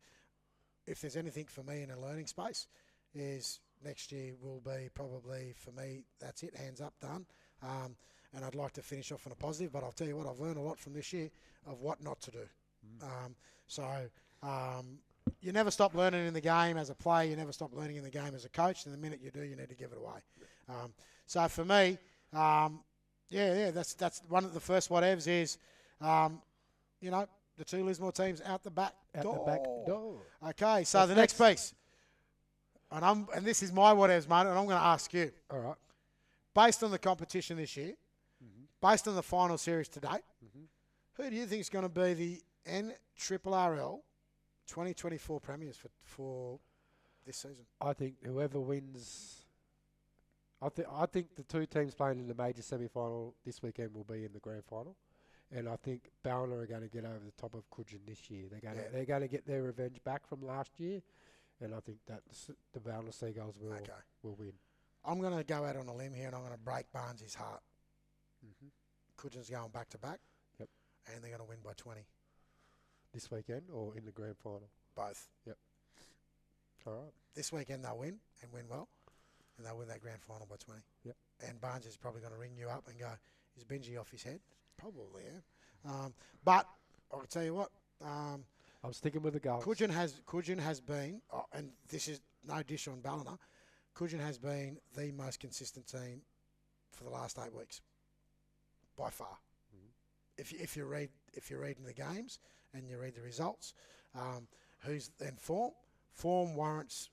if there's anything for me in a learning space, is next year will be probably, for me, that's it, hands up, done. And I'd like to finish off on a positive, but I'll tell you what, I've learned a lot from this year of what not to do. You never stop learning in the game as a player, you never stop learning in the game as a coach, and the minute you do, you need to give it away. So for me, that's one of the first whatevs is, the two Lismore teams out the back door. Okay, so What's the next piece, and this is my whatevs, mate, and I'm going to ask you. All right. Based on the competition this year, based on the final series to date, who do you think is going to be the NRRRL 2024 premiers for this season? I think whoever wins, I think the two teams playing in the major semi-final this weekend will be in the grand final, and I think Ballina are going to get over the top of Coogin this year. They're going to get their revenge back from last year, and I think that the Ballina Seagulls will win. I'm going to go out on a limb here, and I'm going to break Barnes' heart. Coogins going back to back, and they're going to win by 20. This weekend or in the grand final? Both. Yep. All right. This weekend they'll win and win well, and they'll win that grand final by 20. Yep. And Barnes is probably going to ring you up and go, is Benji off his head? Probably, yeah. But I'll tell you what. I'm sticking with the goals. Coogin has been, and this is no dish on Ballina, Coogin has been the most consistent team for the last 8 weeks, by far. If you're reading the games and you read the results, who's in form warrants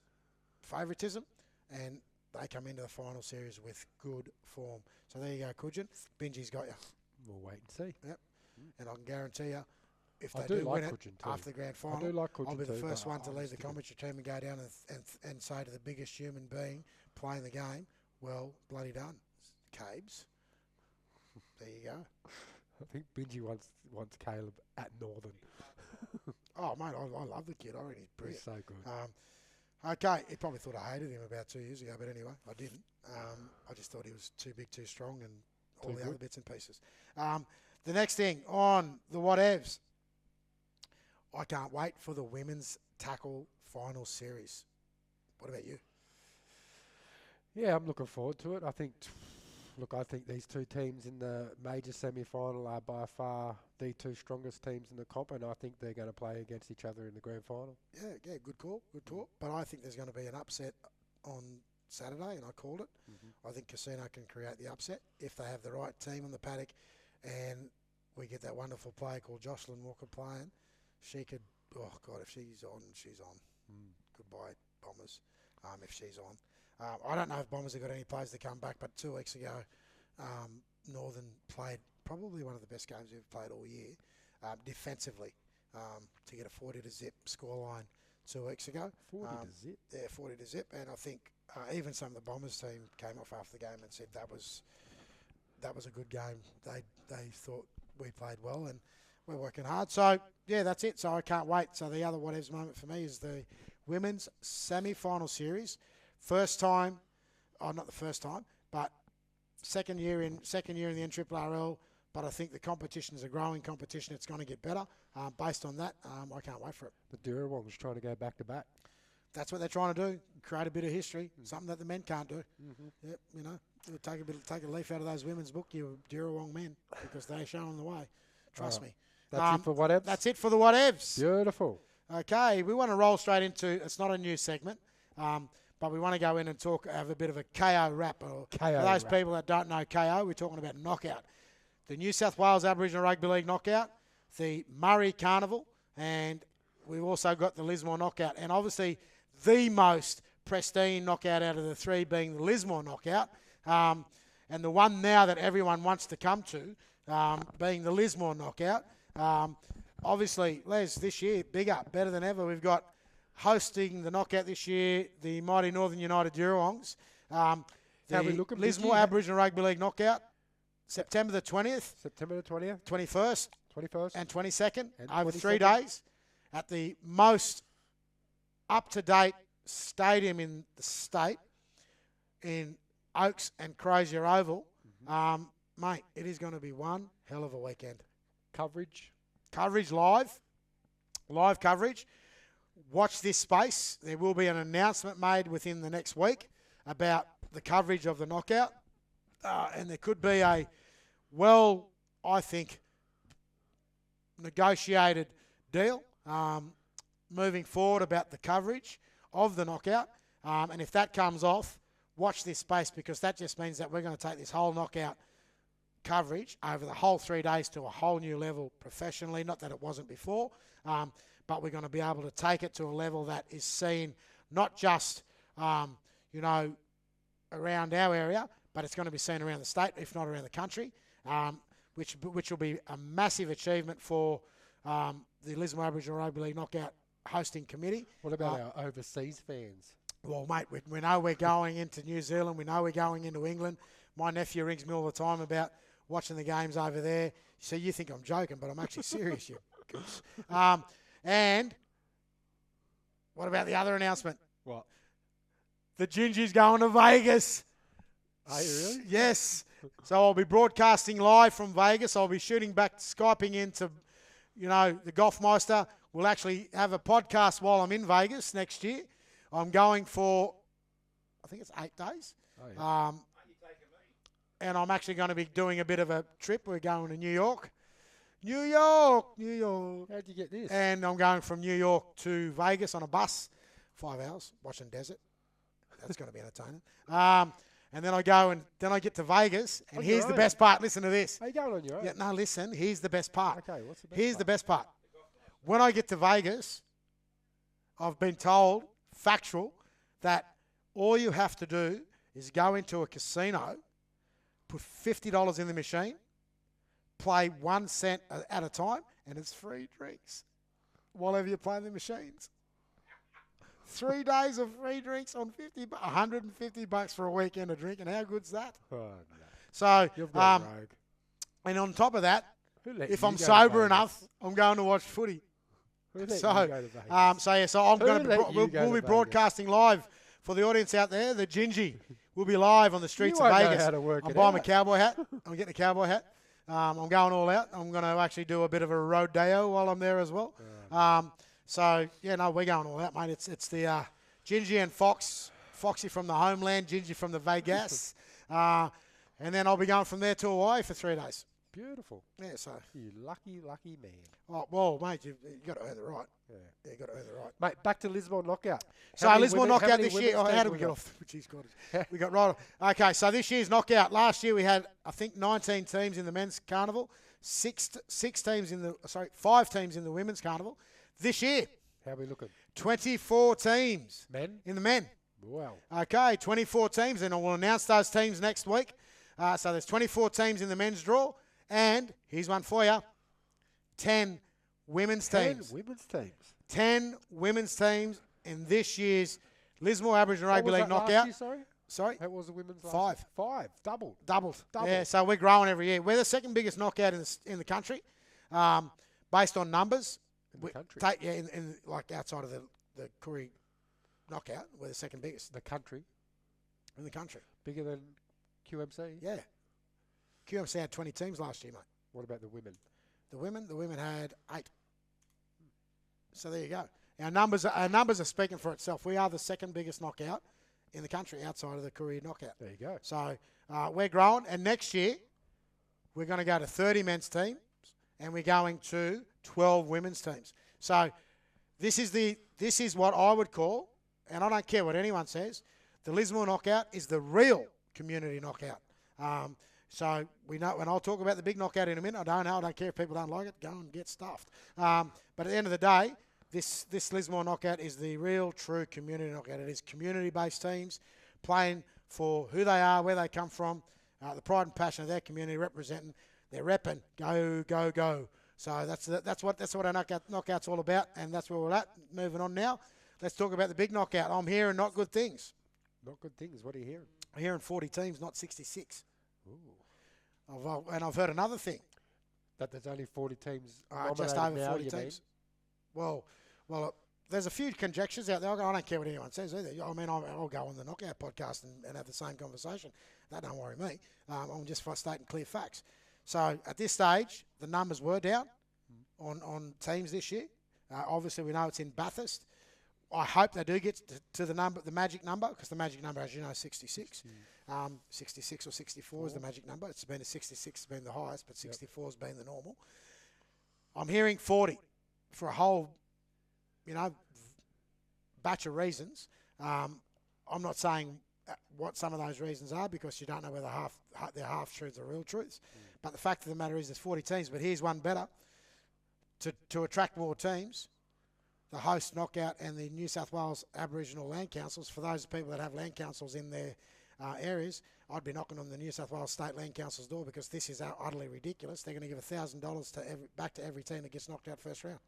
favouritism, and they come into the final series with good form. So there you go, Coogin. Benji's got you. We'll wait and see. Yep. And I can guarantee you, if I they do do like win it Coogin too. after the grand final, I do like Coogin I'll be the too, first but one to I'm leave the sticking- commentary team and go down and say to the biggest human being playing the game, well, bloody done, Cabes. There you go. I think Benji wants Caleb at Northern. Oh, mate, I love the kid. I reckon he's He's brilliant. so good. Okay, he probably thought I hated him about 2 years ago, but anyway, I didn't. I just thought he was too big, too strong, and all Too the good. other bits and pieces. The next thing on the whatevs, I can't wait for the women's tackle final series. What about you? Yeah, I'm looking forward to it. I think these two teams in the major semi-final are by far the two strongest teams in the comp, and I think they're going to play against each other in the grand final. Yeah, good call, good talk. But I think there's going to be an upset on Saturday, and I called it. I think Casino can create the upset if they have the right team on the paddock, and we get that wonderful player called Jocelyn Walker playing. She could, oh God, if she's on, she's on. Goodbye, Bombers, if she's on. I don't know if Bombers have got any players to come back, but 2 weeks ago, Northern played probably one of the best games we've played all year, defensively, to get a 40-0 scoreline 2 weeks ago. 40-0? Yeah, 40-0, and I think even some of the Bombers team came off after the game and said that was a good game. They thought we played well, and we're working hard. So, yeah, that's it. So I can't wait. So the other whatevs moment for me is the women's semi-final series. First time, not the first time, but second year in the NRRRL. But I think the competition is a growing competition. It's going to get better. Based on that, I can't wait for it. The Durrawong's trying to go back to back. that's what they're trying to do. Create a bit of history, something that the men can't do. Yep, you know, take a leaf out of those women's book, you Dirrawong men, because they're showing the way. Trust me. That's it for whatevs? That's it for the whatevs. Beautiful. Okay, we want to roll straight into, it's not a new segment, but we want to go in and have a bit of a KO wrap. Or KO for those wrap. people that don't know KO, we're talking about knockout. The New South Wales Aboriginal Rugby League knockout, the Murray Carnival, and we've also got the Lismore knockout. And obviously, the most pristine knockout out of the three being the Lismore knockout, and the one now that everyone wants to come to being the Lismore knockout. Obviously, Les, this year, bigger, better than ever. We've got hosting the knockout this year, the mighty Northern United Dirrawongs. How we The looking, Lismore Vicky? Aboriginal Rugby League knockout, September the 20th, September the 20th, 21st, 21st. and 22nd, And over 22nd. 3 days, at the most up-to-date stadium in the state, in Oaks and Crozier Oval. Mate, it is going to be one hell of a weekend. Coverage. Coverage live coverage. Watch this space. There will be an announcement made within the next week about the coverage of the knockout. And there could be a, well, I think, negotiated deal moving forward about the coverage of the knockout. And if that comes off, watch this space, because that just means that we're going to take this whole knockout coverage over the whole 3 days to a whole new level professionally. Not that it wasn't before, but we're going to be able to take it to a level that is seen not just, around our area, but it's going to be seen around the state, if not around the country, which will be a massive achievement for the Lismore Aboriginal Rugby League Knockout hosting committee. What about our overseas fans? Well, mate, we know we're going into New Zealand. We know we're going into England. My nephew rings me all the time about watching the games over there. So you think I'm joking, but I'm actually serious, you goose. And what about the other announcement? What? The Gingy's going to Vegas. Are you really? Yes. So I'll be broadcasting live from Vegas. I'll be shooting back, Skyping into, the Golfmeister. We'll actually have a podcast while I'm in Vegas next year. I'm going for, I think it's 8 days. Oh, yeah. And I'm actually going to be doing a bit of a trip. We're going to New York. New York. How'd you get this? And I'm going from New York to Vegas on a bus, 5 hours, watching desert. That's going to be entertaining. And then I go and then I get to Vegas. And On here's your the own? best part. Listen to this. Are you going on your own? Yeah, no, listen. Here's the best part. Okay, what's the best Here's part? the best part. When I get to Vegas, I've been told, factual, that all you have to do is go into a casino, put $50 in the machine, play 1 cent at a time, and it's free drinks while you're playing the machines. 3 days of free drinks on $150 for a weekend of drinking. How good's that? Oh, no. So, You've got rogue. and on top of that, Who let if you I'm go to sober Vegas? enough, I'm going to watch footy. Who let you So, go to Vegas? so I'm Who going to let you we'll go to be Vegas? broadcasting live for the audience out there. The Gingy will be live on the streets You of won't know Vegas. how to work I'm it buying my out. cowboy hat. I'm getting a cowboy hat. I'm going all out. I'm going to actually do a bit of a rodeo while I'm there as well. So we're going all out, mate. It's the Gingy and Foxy from the homeland, Gingy from the Vegas, and then I'll be going from there to Hawaii for 3 days. Beautiful. Yeah, so. You lucky, lucky man. Oh, well, mate, you got to earn the right. Yeah. You got to earn the right. Mate, back to Lismore knockout. So How many Lismore women- how knockout many this year. women's How did teams we get got? off? Jeez, God. We got right off. Okay, so this year's knockout. Last year we had, I think, 19 teams in the men's carnival, 5 teams in the women's carnival. This year, How we looking? 24 teams Men? in the men. Wow. Okay, 24 teams, and we'll announce those teams next week. So there's 24 teams in the men's draw, and here's one for you: 10 women's 10 teams. women's teams. 10 women's teams in this year's Lismore Aboriginal Rugby What was League that last knockout. year, sorry? Sorry, How was the women's last 5. year? 5. Double. doubled. Double. Yeah, so we're growing every year. We're the second biggest knockout in the country, based on numbers. In the country. In like outside of the Koori knockout, we're the second biggest The country. in the country. Bigger than QMC? Yeah, QMC had 20 teams last year, mate. What about the women? The women had 8. So there you go. Our numbers are speaking for itself. We are the second biggest knockout in the country outside of the Korea knockout. There you go. So we're growing, and next year we're going to go to 30 men's teams, and we're going to 12 women's teams. So this is what I would call, and I don't care what anyone says, the Lismore knockout is the real community knockout. So we know, and I'll talk about the big knockout in a minute. I don't care if people don't like it. Go and get stuffed. But at the end of the day, this Lismore knockout is the real, true community knockout. It is community-based teams playing for who they are, where they come from, the pride and passion of their community, representing. They're repping. Go, go, go. So that's what our knockout's all about, and that's where we're at. Moving on now. Let's talk about the big knockout. I'm hearing not good things. Not good things. What are you hearing? I'm hearing 40 teams, not 66. Ooh. And I've heard another thing. That there's only 40 teams. Just over now, 40 you teams. Well, there's a few conjectures out there. I don't care what anyone says either. I mean, I'll go on the Knockout podcast and have the same conversation. That don't worry me. I'm just stating clear facts. So at this stage, the numbers were down on teams this year. Obviously, we know it's in Bathurst. I hope they do get to the magic number, because the magic number, as you know, is 66. 66 or 64 is the magic number. It's been a 66 has been the highest, but 64 has been the normal. I'm hearing 40 for a whole, batch of reasons. I'm not saying what some of those reasons are, because you don't know whether they're half-truths or real truths. But the fact of the matter is there's 40 teams, but here's one better. To attract more teams, the host knockout and the New South Wales Aboriginal Land Councils, for those people that have land councils in their areas, I'd be knocking on the New South Wales State Land Council's door, because this is utterly ridiculous. They're going to give $1,000 back to every team that gets knocked out first round.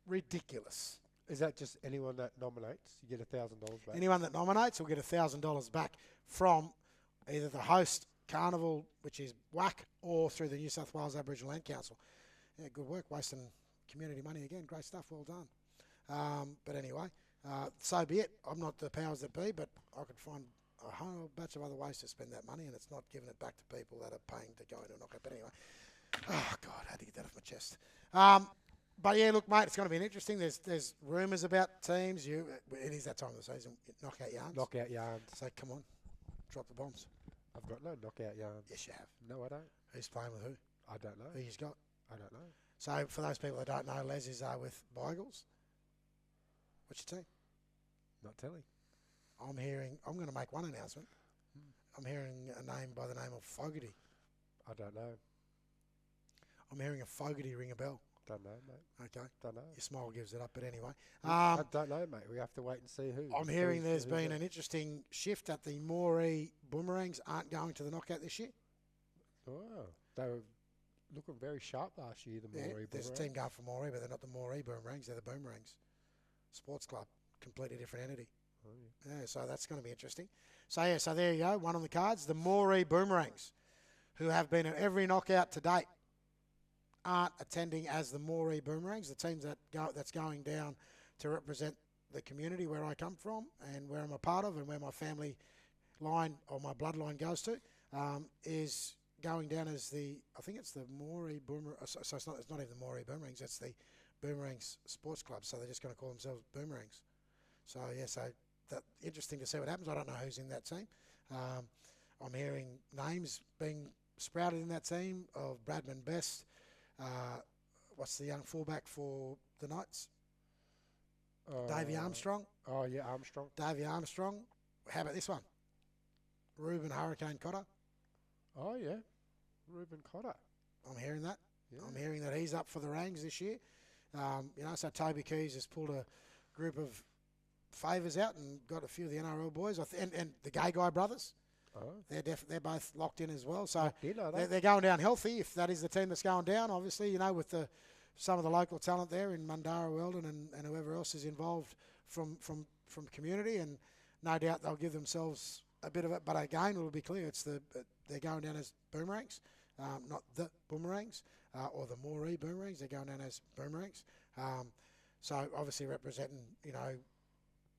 Ridiculous. Is that just anyone that nominates? You get $1,000 back? Anyone that nominates will get $1,000 back from either the host carnival, which is WAC, or through the New South Wales Aboriginal Land Council. Yeah, good work, wasting community money again. Great stuff, well done. But anyway, so be it. I'm not the powers that be, but I could find a whole batch of other ways to spend that money, and it's not giving it back to people that are paying to go into a knockout. But anyway, oh God, I had to get that off my chest. But yeah, look, mate, it's going to be interesting. There's rumours about teams. It is that time of the season. Knockout yarns. Knockout yarns. So come on, drop the bombs. I've got no knockout yarns. Yes, you have. No, I don't. Who's playing with who? I don't know. Who you've got? I don't know. So for those people that don't know, Les is with Beigels. What's your team? Not telling. I'm going to make one announcement. I'm hearing a name by the name of Fogarty. I don't know. I'm hearing a Fogarty ring a bell. Don't know, mate. Okay. Don't know. Your smile gives it up, but anyway. I don't know, mate. We have to wait and see who. I'm hearing there's been an interesting shift that the Moree Boomerangs aren't going to the knockout this year. Oh, they were looking very sharp last year, the Moree Boomerangs. There's a team going for Moree, but they're not the Moree Boomerangs. They're the Boomerangs. Sports club. Completely different entity. Oh, yeah. So that's going to be interesting. So there you go. One on the cards. The Moree Boomerangs, who have been at every knockout to date, aren't attending as the Moree Boomerangs, the teams that's going down to represent the community where I come from and where I'm a part of and where my family line or my bloodline goes to, is going down as I think it's the Moree Boomerang. So it's not even the Moree Boomerangs, it's the Boomerangs Sports Club. So they're just going to call themselves Boomerangs. So that interesting to see what happens. I don't know who's in that team. I'm hearing names being sprouted in that team of Bradman Best. What's the young fullback for the Knights? Davey Armstrong. Oh, yeah, Armstrong. Davey Armstrong. How about this one? Ruben Hurricane Cotter. Oh, yeah. Ruben Cotter. I'm hearing that. Yeah. I'm hearing that he's up for the ranks this year. So Toby Keys has pulled a group of favours out and got a few of the NRRRL boys. And the Gay Guy brothers. Oh. They're both locked in as well. So they? they're going down healthy, if that is the team that's going down. Obviously, with some of the local talent there in Mundara, Weldon, and whoever else is involved from community, and no doubt they'll give themselves a bit of it. But again, it'll be clear they're going down as Boomerangs, not the Boomerangs or the Moree Boomerangs. They're going down as Boomerangs. So obviously representing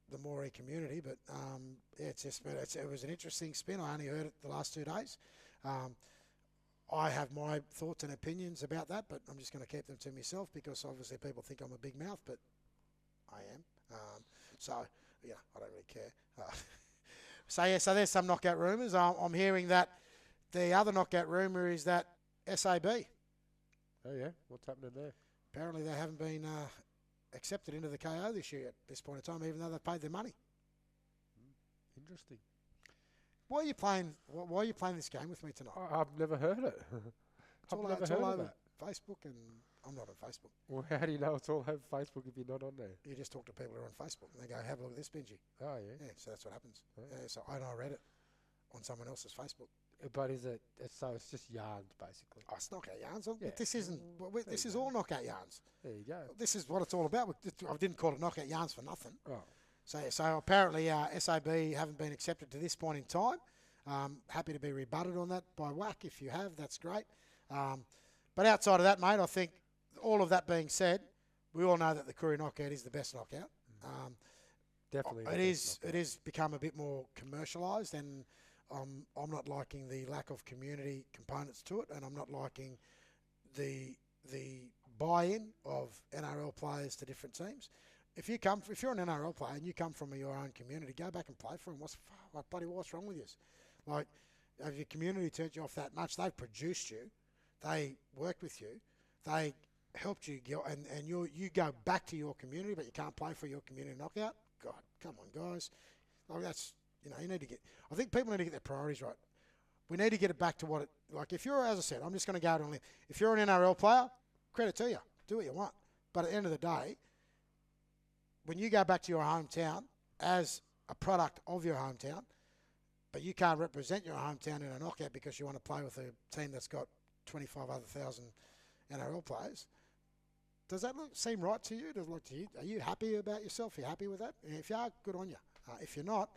the Moree community, but it was an interesting spin. I only heard it the last 2 days. I have my thoughts and opinions about that, but I'm just going to keep them to myself because obviously people think I'm a big mouth, but I am. So, yeah, I don't really care. So there's some knockout rumours. I'm hearing that the other knockout rumour is that SAB. Oh, yeah? What's happening there? Apparently they haven't been accepted into the KO this year at this point in time, even though they've paid their money. Interesting. Why are you playing this game with me tonight? I've never heard it. It's all over Facebook, and I'm not on Facebook. Well, how do you know it's all over Facebook if you're not on there? You just talk to people who are on Facebook, and they go, have a look at this, Benji. Oh, yeah? Yeah, so that's what happens. Oh. Yeah, so I read it on someone else's Facebook. But is it, so it's just yarns, basically? Oh, it's knockout yarns. Yeah. This isn't, this is all knockout yarns. There you go. This is what it's all about. I didn't call it knockout yarns for nothing. Oh. So apparently SAB haven't been accepted to this point in time. Happy to be rebutted on that by WAC. If you have, that's great. But outside of that, mate, I think all of that being said, we all know that the Koori knockout is the best knockout. Definitely. It is become a bit more commercialised, and I'm not liking the lack of community components to it, and I'm not liking the buy-in of NRL players to different teams. If you're an NRL player and you come from your own community, go back and play for them. What's wrong with you? Like, if your community turned you off that much, they've produced you, they worked with you, they helped you, and you go back to your community, but you can't play for your community knockout. God, come on, guys. Like, that's, you need to get. I think people need to get their priorities right. We need to get it back to what it like. If you're, as I said, I'm just going to go out on a limb. If you're an NRL player, credit to you, do what you want. But at the end of the day, when you go back to your hometown as a product of your hometown, but you can't represent your hometown in a knockout because you want to play with a team that's got 25,000 NRL players, does that seem right to you? Are you happy about yourself? Are you happy with that? And if you are, good on you. If you're not,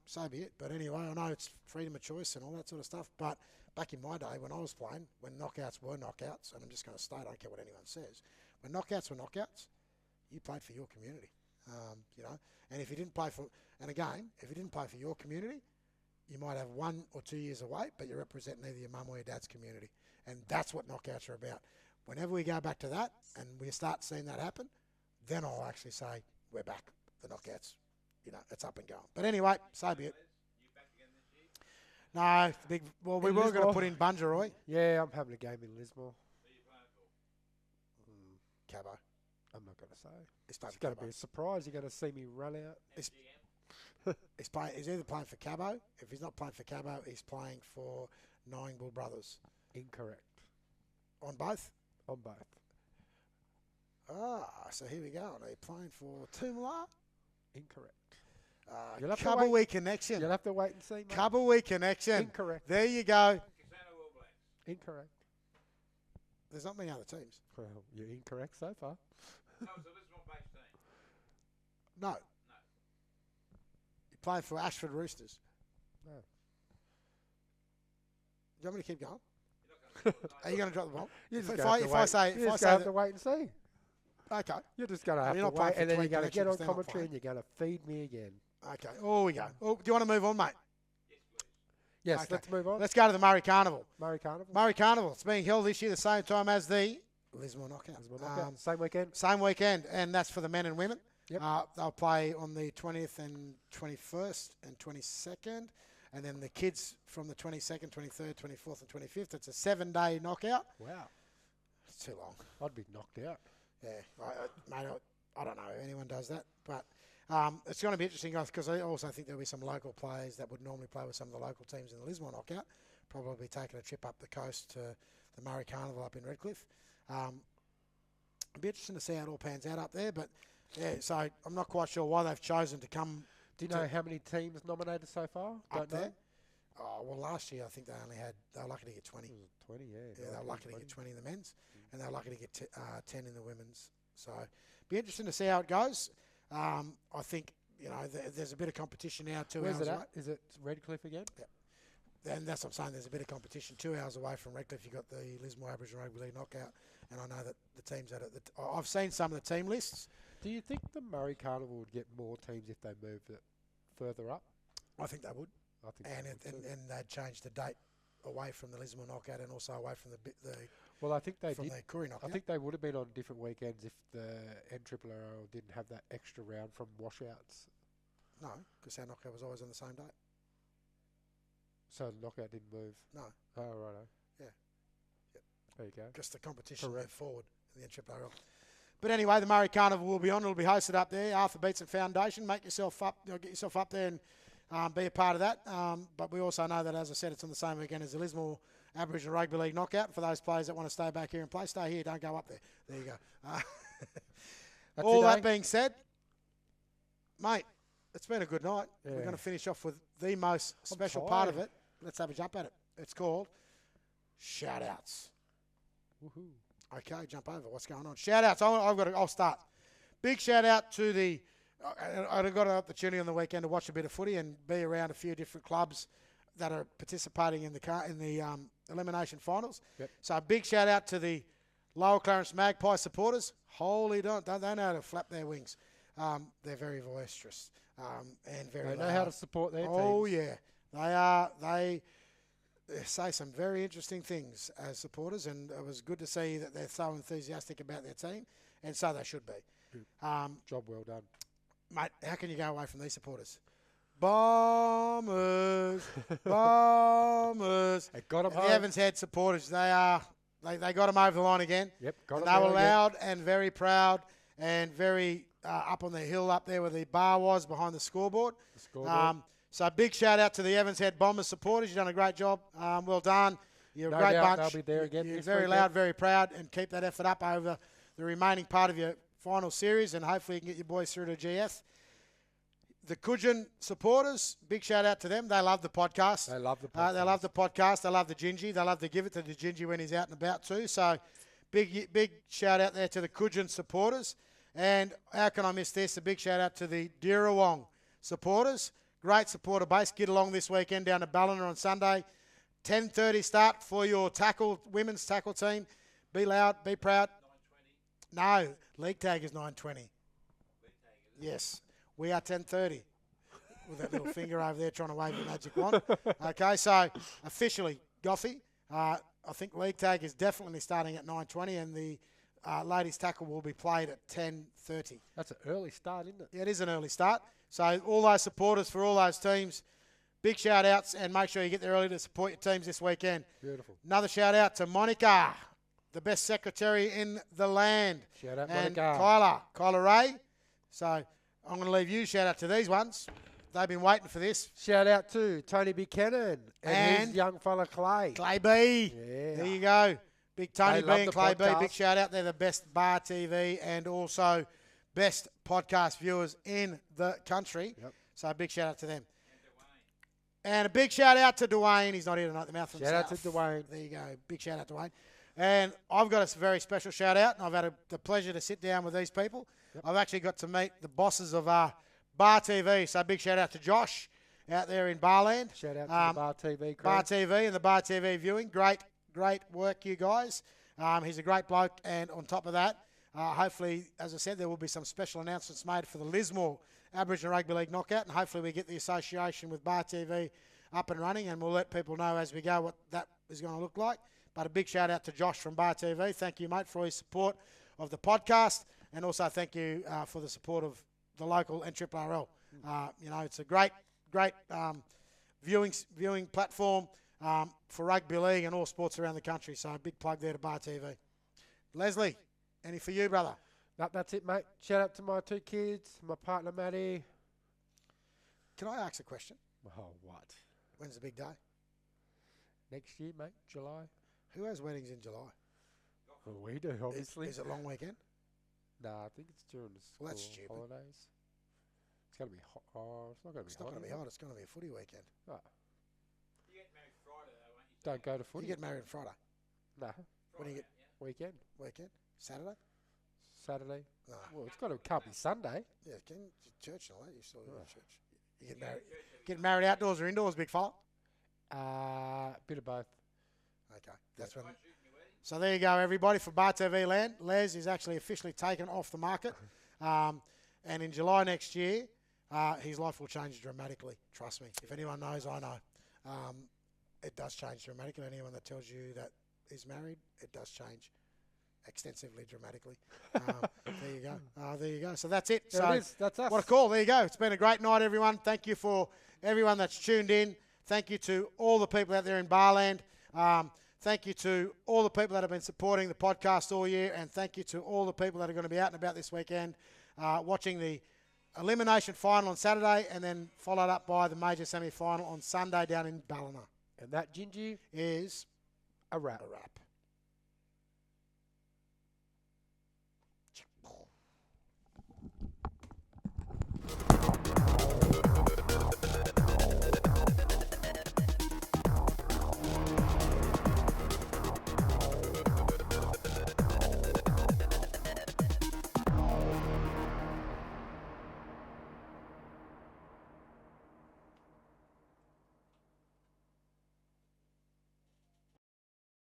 so be it. But anyway, I know it's freedom of choice and all that sort of stuff, but back in my day when I was playing, when knockouts were knockouts, and I'm just going to state, I don't care what anyone says, when knockouts were knockouts, you played for your community, and if you didn't play for, and again, if you didn't play for your community, you might have 1 or 2 years away, but you're representing either your mum or your dad's community, and that's what knockouts are about. Whenever we go back to that and we start seeing that happen, then I'll actually say we're back. The knockouts, it's up and going. But anyway, so be it. No, we were going to put in Bungeroy. Yeah, I'm having a game in Lismore. Cabo. I'm not going to say. It's going to be a surprise. You're going to see me run out. He's either playing for Cabo. If he's not playing for Cabo, he's playing for Nine Brothers. Incorrect. On both? On both. So here we go. Are you playing for Toomala? Incorrect. Cabo connection. You'll have to wait and see, mate. Cabo connection. Incorrect. There you go. Incorrect. There's not many other teams. Well, you're incorrect so far. No, it's a Lismore-based team. No. No. You play for Ashford Roosters. No. Do you want me to keep going? You're not going to Are you going to drop the ball? You just If have to wait and see. Okay. You're just going to have you're to not wait, playing for and then you're Tweed going to get on Connections, they're not commentary and you're going to feed me again. Okay. Oh, we go. Oh, do you want to move on, mate? Yes, please. Yes, Okay. let's move on. Let's go to the Murray Carnival. Murray Carnival. Murray Carnival. It's being held this year the same time as the Lismore Knockout. Lismore Knockout. Same weekend. Same weekend, and that's for the men and women. Yep. They'll play on the 20th and 21st and 22nd, and then the kids from the 22nd, 23rd, 24th, and 25th. It's a 7-day knockout. Wow. It's too long. I'd be knocked out. Yeah, mate, I don't know if anyone does that, but it's going to be interesting because I also think there'll be some local players that would normally play with some of the local teams in the Lismore Knockout, probably taking a trip up the coast to the Murray Carnival up in Redcliffe. It'll be interesting to see how it all pans out up there, but yeah, so I'm not quite sure why they've chosen to come. Do you know how many teams nominated so far? Up there? Oh, well, last year I think they were lucky to get 20. 20, yeah. Yeah, they were lucky to get 20 in the men's, and they were lucky to get 10 in the women's. So be interesting to see how it goes. I think, there's a bit of competition now. Where's it away. at? Is it Redcliffe again? Yeah. And that's what I'm saying. There's a bit of competition 2 hours away from Redcliffe. You've got the Lismore Aboriginal Rugby League knockout, and I know that the teams I've seen some of the team lists. Do you think the Murray Carnival would get more teams if they moved it further up? I think they would. I think And they'd change the date away from the Lismore knockout and also away from the Well, I think they from did. the Koori knockout. I think they would have been on different weekends if the NRRRL didn't have that extra round from washouts. No, because our knockout was always on the same day. So the knockout didn't move. No, Oh, righto. Yeah. Yep. There you go. just the competition Correct. moved forward in the NRRRL. But anyway, the Murray Carnival will be on. It'll be hosted up there, Arthur Beetson Foundation. Make yourself up, get yourself up there and be a part of that. But we also know that, as I said, it's on the same weekend as the Lismore Aboriginal Rugby League knockout. For those players that want to stay back here and play, stay here. Don't go up there. There you go. That's All it, that eh? being said, mate, it's been a good night. Yeah. We're going to finish off with the most special part of tired. it. Let's have a jump at it. It's called shout-outs. Woohoo. Okay, jump over. What's going on? Shout-outs. I'll start. Big shout-out to the... I got an opportunity on the weekend to watch a bit of footy and be around a few different clubs that are participating in the elimination finals. Yep. So a big shout-out to the Lower Clarence Magpie supporters. Holy, don't they know how to flap their wings. They're very boisterous and very They know loud. how to support their Oh, teams. yeah. They are. They say some very interesting things as supporters, and it was good to see that they're so enthusiastic about their team, and so they should be. Job well done. Mate, how can you go away from these supporters? Bombers, Bombers. They got them And the home. Evans Head supporters, they got them over the line again. Yep, got And them they were there again. loud and very proud and very up on the hill up there where the bar was behind the scoreboard. The scoreboard. So big shout out to the Evans Head Bombers supporters. You've done a great job. Well done. You're No a great doubt bunch. they'll be there again You're this very weekend. loud, very proud, and keep that effort up over the remaining part of your final series, and hopefully you can get your boys through to GF. The Coogin supporters, big shout out to them. They love the podcast. They love the podcast. They love the podcast. They love the Gingy. They love to give it to the Gingy when he's out and about too. So big shout out there to the Coogin supporters. And how can I miss this? A big shout out to the Dirrawong supporters. Great supporter base. Get along this weekend down to Ballina on Sunday. 10:30 start for your women's tackle team. Be loud, be proud. 9:20. No, league tag is 9:20. Yes, we are 10:30. With that little finger over there trying to wave the magic wand. Okay, so officially, Goffy, I think league tag is definitely starting at 9:20, and the ladies tackle will be played at 10:30. That's an early start, isn't it? Yeah, it is an early start. So all those supporters for all those teams, big shout outs, and make sure you get there early to support your teams this weekend. Beautiful. Another shout out to Monica, the best secretary in the land. Shout out, And Monica. Kyla Ray. So I'm going to leave you. Shout out to these ones. They've been waiting for this. Shout out to Tony Buchanan and his And young fella Clay. Clay B. Yeah. There you go. Big Tony They B love and the Clay B. podcast. Big shout out. They're the best bar TV and also best podcast viewers in the country. Yep. So a big shout out to them. And a big shout out to Dwayne. He's not here tonight. The mouth from Shout out South. to Dwayne. There you go. Big shout out to Dwayne. And I've got a very special shout out. And I've had the pleasure to sit down with these people. I've actually got to meet the bosses of Bar TV. So big shout out to Josh out there in Barland. Shout out to the Bar TV crew. Bar TV and the Bar TV viewing. Great work, you guys. He's a great bloke. And on top of that, hopefully, as I said, there will be some special announcements made for the Lismore Aboriginal Rugby League knockout. And hopefully we get the association with Bar TV up and running. And we'll let people know as we go what that is going to look like. But a big shout out to Josh from Bar TV. Thank you, mate, for all your support of the podcast. And also thank you for the support of the local NRRRL. It's a great viewing platform for rugby league and all sports around the country. So a big plug there to Bar TV. Leslie, any for you, brother? No, that's it, mate. Shout out to my two kids, my partner, Matty. Can I ask a question? Oh, what? When's the big day? Next year, mate, July. Who has weddings in July? Well, we do, obviously. Is it long weekend? Nah, I think it's during the school Well, that's stupid. holidays. It's going to be hot. Oh, it's not going to be It's not hot. going to be is it? hot. It's going to be a footy weekend. Oh, You get married Friday though, won't you? don't go to You footy. get married on Friday. Nah, When do you get weekend. weekend? Saturday? Saturday. No. Well, can't be Sunday. Yeah, church and all that. You still go to church. You get married outdoors or indoors, big fella? Bit of both. Okay, that's when. So there you go, everybody, for Bar TV land. Les is actually officially taken off the market, and in July next year, his life will change dramatically. Trust me. If anyone knows, I know. it does change dramatically. Anyone that tells you that is married, it does change extensively, dramatically. There you go. There you go. So that's it. There So it is. That's us. what a call. There you go. It's been a great night, everyone. Thank you for everyone that's tuned in. Thank you to all the people out there in Barland. Thank you to all the people that have been supporting the podcast all year. And thank you to all the people that are going to be out and about this weekend watching the elimination final on Saturday and then followed up by the major semi-final on Sunday down in Ballina. And that, Gingy, Is a wrap. a wrap.